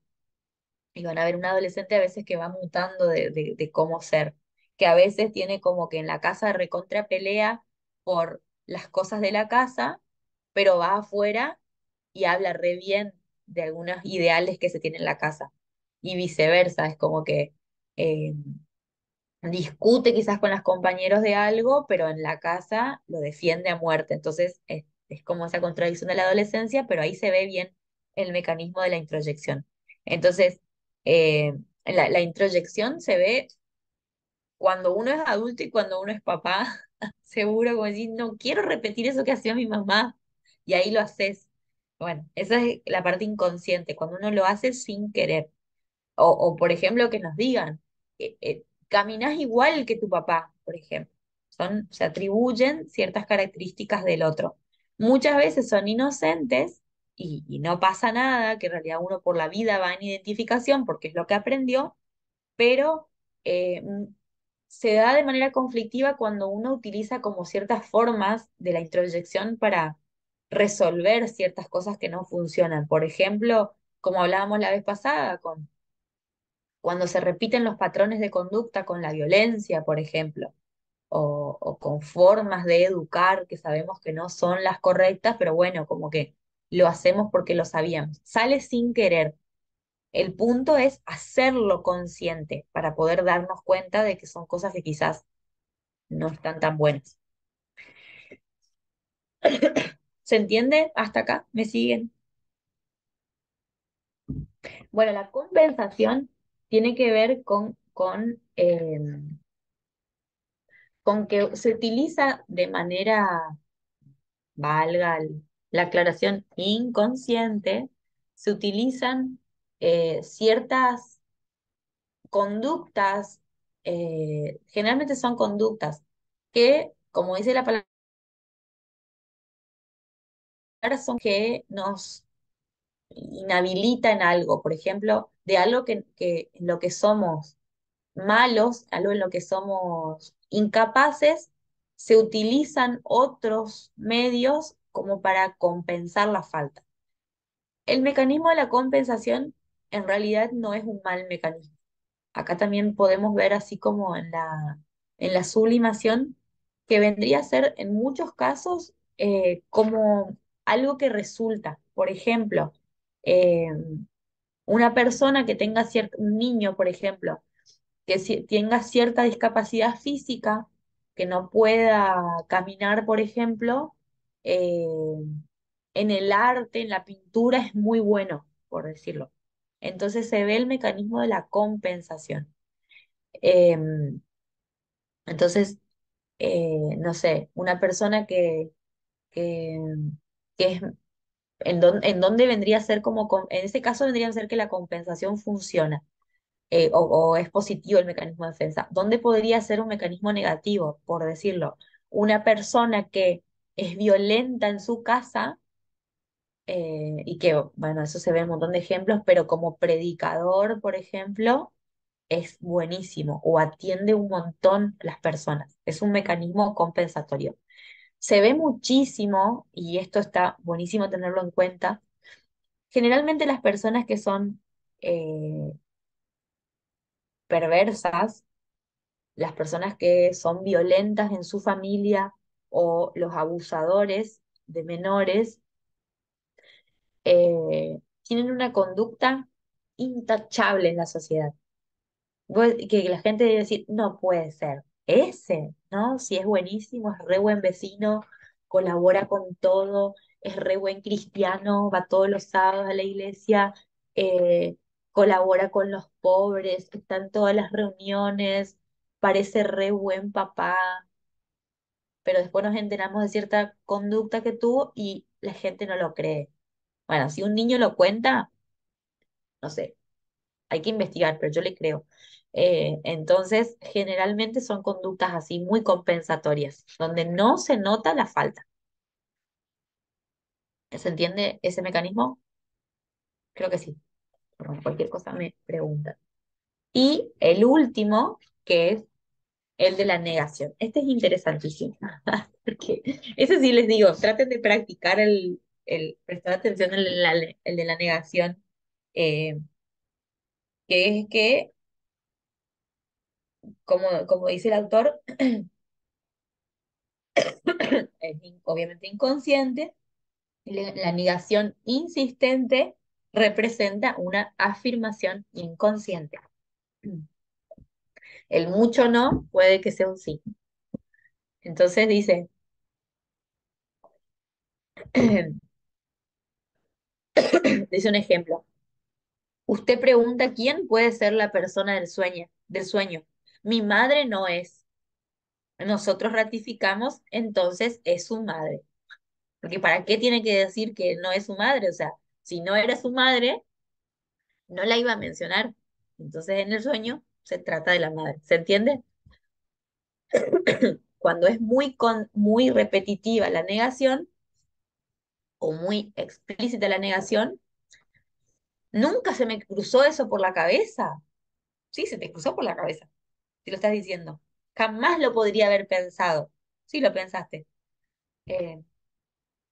Y van a ver un adolescente a veces que va mutando de cómo ser, que a veces tiene como que en la casa recontra pelea por las cosas de la casa, pero va afuera y habla re bien de algunos ideales que se tienen en la casa. Y viceversa, es como que eh, discute quizás con los compañeros de algo, pero en la casa lo defiende a muerte. Entonces es como esa contradicción de la adolescencia, pero ahí se ve bien el mecanismo de la introyección. Entonces, la introyección se ve cuando uno es adulto y cuando uno es papá. seguro, como decir, no quiero repetir eso que hacía mi mamá, y ahí lo haces. Bueno, esa es la parte inconsciente, cuando uno lo hace sin querer. O por ejemplo, que nos digan, caminás igual que tu papá, por ejemplo. Se atribuyen ciertas características del otro. Muchas veces son inocentes y no pasa nada, que en realidad uno por la vida va en identificación porque es lo que aprendió, pero se da de manera conflictiva cuando uno utiliza como ciertas formas de la introyección para resolver ciertas cosas que no funcionan. Por ejemplo, como hablábamos la vez pasada, cuando se repiten los patrones de conducta con la violencia, por ejemplo, o con formas de educar que sabemos que no son las correctas, pero bueno, como que lo hacemos porque lo sabíamos. Sale sin querer. El punto es hacerlo consciente para poder darnos cuenta de que son cosas que quizás no están tan buenas. ¿Se entiende? ¿Hasta acá? ¿Me siguen? Bueno, la compensación tiene que ver con que se utiliza de manera, valga la aclaración, inconsciente, se utilizan ciertas conductas, generalmente son conductas que, como dice la palabra, son que nos inhabilita en algo, por ejemplo, de algo que en lo que somos malos, algo en lo que somos incapaces, se utilizan otros medios como para compensar la falta. El mecanismo de la compensación en realidad no es un mal mecanismo. Acá también podemos ver así como en la sublimación, que vendría a ser en muchos casos como algo que resulta. Por ejemplo, eh, una persona que tenga cierto, un niño, por ejemplo, que tenga cierta discapacidad física, que no pueda caminar, por ejemplo, eh, en el arte, en la pintura es muy bueno, por decirlo. Entonces se ve el mecanismo de la compensación. Em, entonces, no sé, una persona que, que es, en dónde vendría a ser como, en ese caso vendría a ser que la compensación funciona o es positivo el mecanismo de defensa. ¿Dónde podría ser un mecanismo negativo, por decirlo? Una persona que es violenta en su casa y que, bueno, eso se ve en un montón de ejemplos, pero como predicador, por ejemplo, es buenísimo o atiende un montón a las personas. Es un mecanismo compensatorio. Se ve muchísimo, y esto está buenísimo tenerlo en cuenta, generalmente las personas que son perversas, las personas que son violentas en su familia o los abusadores de menores tienen una conducta intachable en la sociedad. Que la gente debe decir, no puede ser ese, ¿no? Si es buenísimo, es re buen vecino, colabora con todo, es re buen cristiano, va todos los sábados a la iglesia, eh, colabora con los pobres, está en todas las reuniones, parece re buen papá, pero después nos enteramos de cierta conducta que tuvo y la gente no lo cree. Bueno, si un niño lo cuenta, no sé, hay que investigar, pero yo le creo. Entonces, generalmente son conductas así muy compensatorias, donde no se nota la falta. ¿Se entiende ese mecanismo? Creo que sí. Bueno, cualquier cosa me preguntan. Y el último, que es el de la negación. Este es interesantísimo, porque ese sí les digo, traten de practicar prestar atención el de la negación, eh, que es que, como dice el autor, es obviamente inconsciente, y la negación insistente representa una afirmación inconsciente. El mucho no puede que sea un sí. Entonces dice, dice un ejemplo. Usted pregunta quién puede ser la persona del sueño, del sueño. Mi madre no es. nosotros ratificamos, entonces es su madre. Porque ¿para qué tiene que decir que no es su madre? O sea, si no era su madre, no la iba a mencionar. Entonces en el sueño se trata de la madre. ¿Se entiende? Cuando es muy repetitiva la negación o muy explícita la negación, nunca se me cruzó eso por la cabeza. Sí, se te cruzó por la cabeza, si lo estás diciendo. Jamás lo podría haber pensado. Sí, lo pensaste. Eh,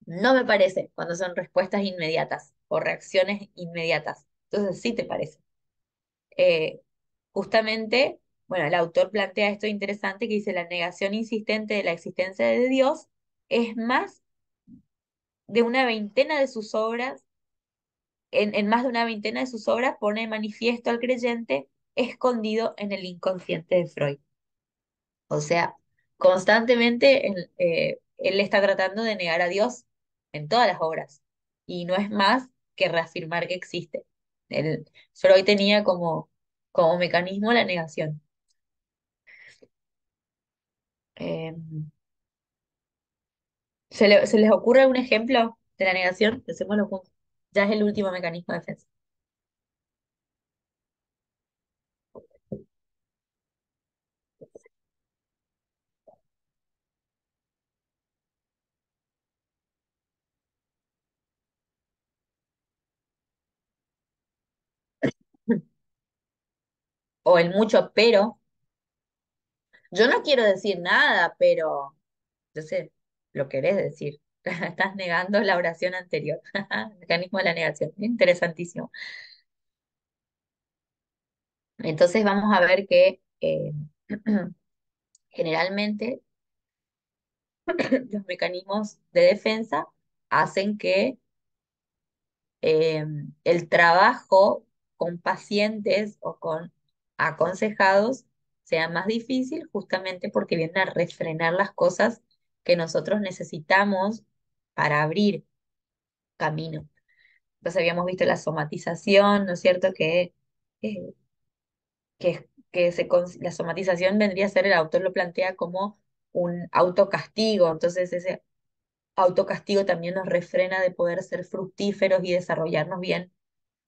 no me parece cuando son respuestas inmediatas o reacciones inmediatas. Entonces sí te parece. Eh, justamente, bueno, el autor plantea esto interesante que dice la negación insistente de la existencia de Dios es más de una veintena de sus obras, en más de una veintena de sus obras pone de manifiesto al creyente escondido en el inconsciente de Freud. O sea, constantemente él está tratando de negar a Dios en todas las obras. Y no es más que reafirmar que existe. Freud tenía como mecanismo la negación. Eh, ¿se les ocurre algún ejemplo de la negación? Pensémoslo juntos. Ya es el último mecanismo de defensa. O el mucho pero. Yo no quiero decir nada, pero yo sé, lo querés decir. Estás negando la oración anterior. Mecanismo de la negación. Interesantísimo. Entonces vamos a ver que generalmente los mecanismos de defensa hacen que eh, el trabajo con pacientes o con aconsejados sea más difícil justamente porque vienen a refrenar las cosas que nosotros necesitamos para abrir camino. Entonces habíamos visto la somatización, ¿no es cierto? Eh, la somatización vendría a ser, el autor lo plantea como un autocastigo, entonces ese autocastigo también nos refrena de poder ser fructíferos y desarrollarnos bien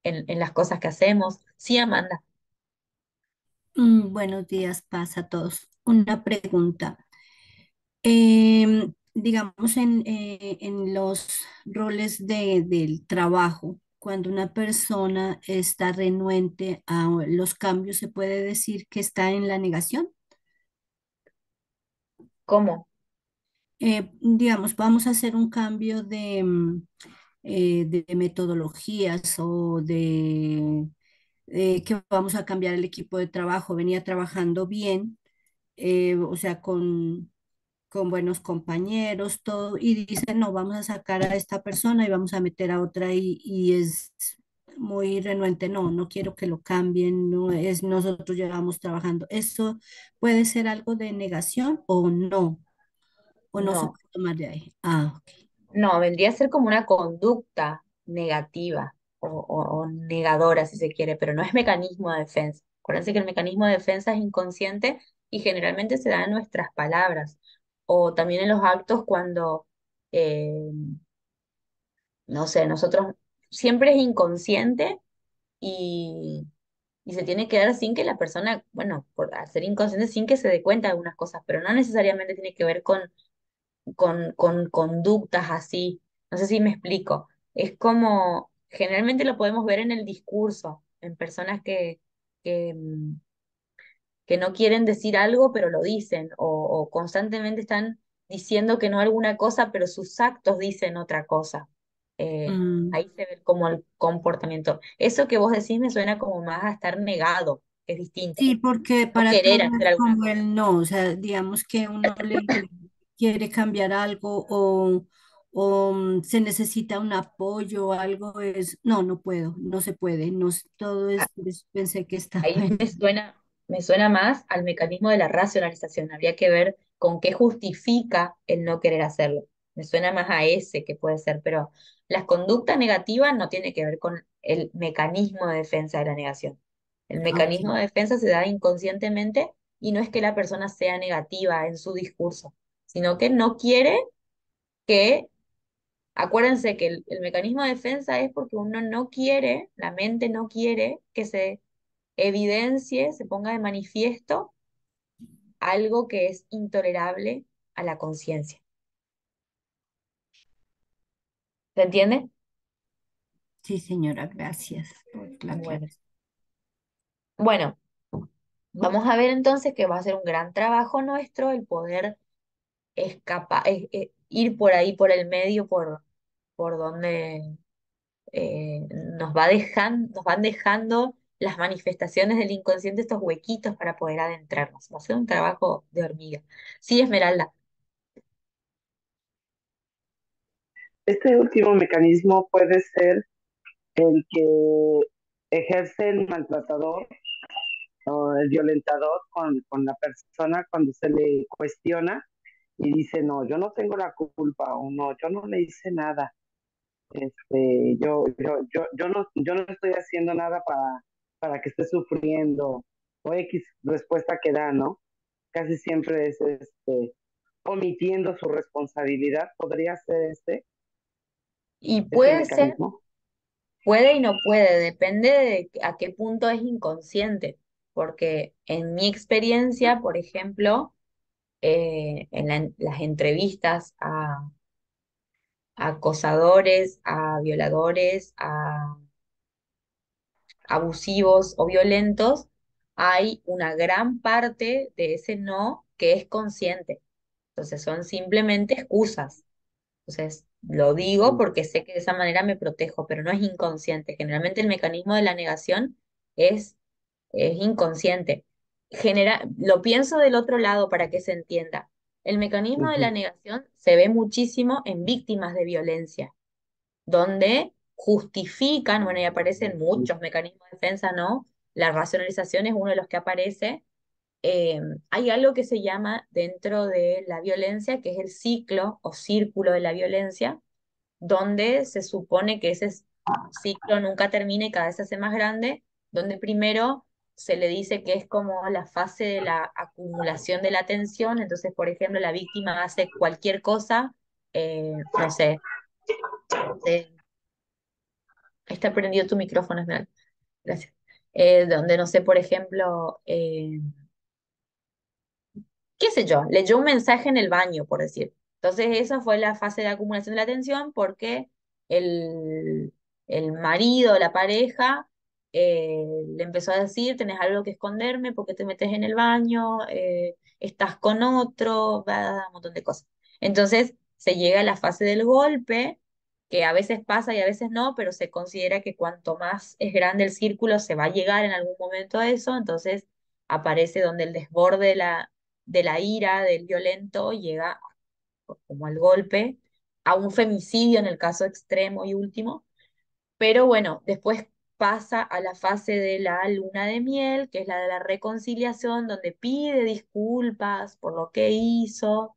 en las cosas que hacemos. Sí, Amanda, Buenos días, paz a todos. Una pregunta. Digamos, en los roles del trabajo, cuando una persona está renuente a los cambios, ¿se puede decir que está en la negación? ¿cómo? Digamos, vamos a hacer un cambio de metodologías o que vamos a cambiar el equipo de trabajo. Venía trabajando bien, o sea, con buenos compañeros, todo, y dicen, no, vamos a sacar a esta persona y vamos a meter a otra y es muy renuente, no, no quiero que lo cambien, no es, nosotros llevamos trabajando. ¿Eso puede ser algo de negación o no se No, puede tomar de ahí? Ah, ok. no, vendría a ser como una conducta negativa o negadora, si se quiere, pero no es mecanismo de defensa. Acuérdense que el mecanismo de defensa es inconsciente y generalmente se da en nuestras palabras o también en los actos cuando, eh, no sé, nosotros siempre es inconsciente y, y se tiene que dar sin que la persona, bueno, por ser inconsciente, sin que se dé cuenta de algunas cosas, pero no necesariamente tiene que ver con conductas así. No sé si me explico. Es como, generalmente lo podemos ver en el discurso, en personas que no quieren decir algo, pero lo dicen, o constantemente están diciendo que no alguna cosa, pero sus actos dicen otra cosa. Mm, Ahí se ve como el comportamiento. Eso que vos decís me suena como más a estar negado, que es distinto. sí, porque No para todo querer hacer es alguna como cosa. el no, o sea, digamos que uno le quiere cambiar algo o se necesita un apoyo o algo, es, no, no puedo, no se puede, no, todo es, pensé que estaba Ahí en... me suena más al mecanismo de la racionalización. Habría que ver con qué justifica el no querer hacerlo. Me suena más a ese que puede ser, pero las conductas negativas no tiene que ver con el mecanismo de defensa de la negación. El Ah, ok. mecanismo de defensa se da inconscientemente y no es que la persona sea negativa en su discurso, sino que no quiere que, acuérdense que el mecanismo de defensa es porque uno no quiere, la mente no quiere que se evidencie, se ponga de manifiesto algo que es intolerable a la conciencia. ¿Se entiende? Sí, señora, gracias por la Bueno, aclaración. bueno, vamos a ver entonces que va a ser un gran trabajo nuestro el poder ir por ahí, por el medio, por donde nos van dejando las manifestaciones del inconsciente, estos huequitos para poder adentrarnos. Va a ser un trabajo de hormiga. Sí, Esmeralda. Este último mecanismo puede ser el que ejerce el maltratador o el violentador con la persona cuando se le cuestiona y dice, no, yo no tengo la culpa o no, yo no le hice nada. Yo no estoy haciendo nada para que esté sufriendo o X respuesta que da, ¿no? Casi siempre es omitiendo su responsabilidad, podría ser Y este puede ser, mecanismo. puede y no puede, depende de a qué punto es inconsciente. Porque en mi experiencia, por ejemplo, las entrevistas a acosadores, a violadores, a abusivos o violentos, hay una gran parte de ese no que es consciente. Entonces son simplemente excusas. Entonces lo digo porque sé que de esa manera me protejo, pero no es inconsciente. Generalmente el mecanismo de la negación es, es inconsciente. Lo pienso del otro lado para que se entienda. El mecanismo de la Ujú, negación se ve muchísimo en víctimas de violencia donde justifican, bueno, y aparecen muchos mecanismos de defensa, ¿no? La racionalización es uno de los que aparece. Eh, Hay algo que se llama dentro de la violencia, que es el ciclo o círculo de la violencia, donde se supone que ese ciclo nunca termina y cada vez se hace más grande, donde primero se le dice que es como la fase de la acumulación de la atención, entonces, por ejemplo, la víctima hace cualquier cosa, no sé, está prendido tu micrófono, Esmeralda. Gracias. Donde, no sé, por ejemplo, qué sé yo, leyó un mensaje en el baño, por decir. Entonces, esa fue la fase de acumulación de la atención porque el, el marido, la pareja, le empezó a decir, tenés algo que esconderme porque te metes en el baño, estás con otro, un montón de cosas. Entonces, se llega a la fase del golpe, que a veces pasa y a veces no, pero se considera que cuanto más es grande el círculo, se va a llegar en algún momento a eso, entonces aparece donde el desborde de la ira, del violento, llega como al golpe, a un femicidio en el caso extremo y último, pero bueno, después pasa a la fase de la luna de miel, que es la de la reconciliación, donde pide disculpas por lo que hizo,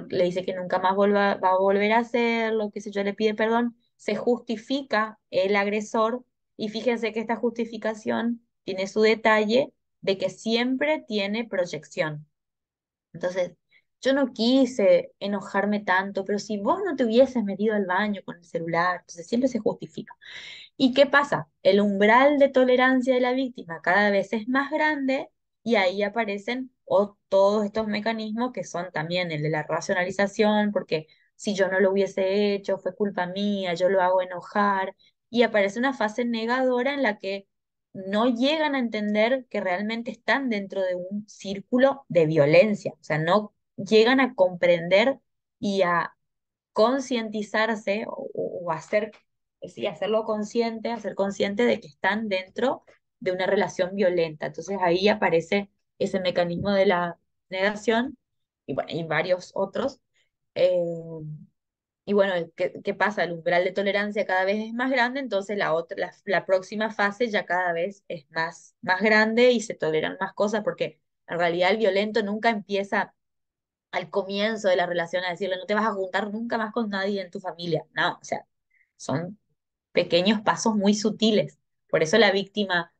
le dice que nunca más va a volver a hacerlo, qué sé yo, le pide perdón, se justifica el agresor y fíjense que esta justificación tiene su detalle de que siempre tiene proyección. Entonces, yo no quise enojarme tanto, pero si vos no te hubieses metido al baño con el celular, entonces siempre se justifica. ¿Y qué pasa? El umbral de tolerancia de la víctima cada vez es más grande y ahí aparecen todos estos mecanismos que son también el de la racionalización, porque si yo no lo hubiese hecho, fue culpa mía, yo lo hago enojar, y aparece una fase negadora en la que no llegan a entender que realmente están dentro de un círculo de violencia, o sea, no llegan a comprender y a concientizarse o hacer, sí, hacerlo consciente, hacer consciente de que están dentro de una relación violenta. Entonces ahí aparece ese mecanismo de la negación y, bueno, y varios otros. Eh, y bueno, ¿qué pasa? El umbral de tolerancia cada vez es más grande, entonces la próxima fase ya cada vez es más grande y se toleran más cosas, porque en realidad el violento nunca empieza al comienzo de la relación a decirle no te vas a juntar nunca más con nadie en tu familia. No, o sea, son pequeños pasos muy sutiles. Por eso la víctima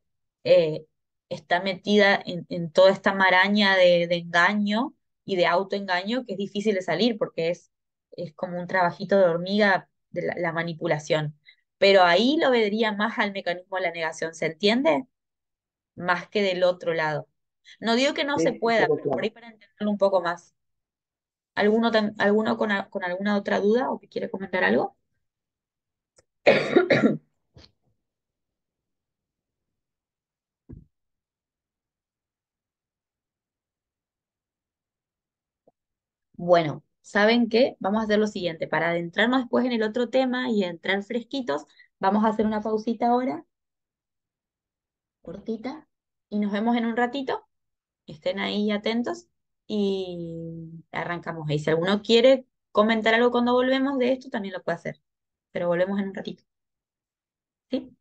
eh, está metida en toda esta maraña de engaño y de autoengaño que es difícil de salir porque es como un trabajito de hormiga de la manipulación. Pero ahí lo vería más al mecanismo de la negación, ¿se entiende? Más que del otro lado. No digo que no Sí, se sí, pueda, quedó pero por claro. ahí para entenderlo un poco más. ¿Alguno con alguna otra duda o que quiere comentar algo? Bueno, ¿saben qué? Vamos a hacer lo siguiente. Para adentrarnos después en el otro tema y entrar fresquitos, vamos a hacer una pausita ahora, cortita, y nos vemos en un ratito. Estén ahí atentos y arrancamos ahí. Si alguno quiere comentar algo cuando volvemos de esto, también lo puede hacer. Pero volvemos en un ratito. ¿Sí?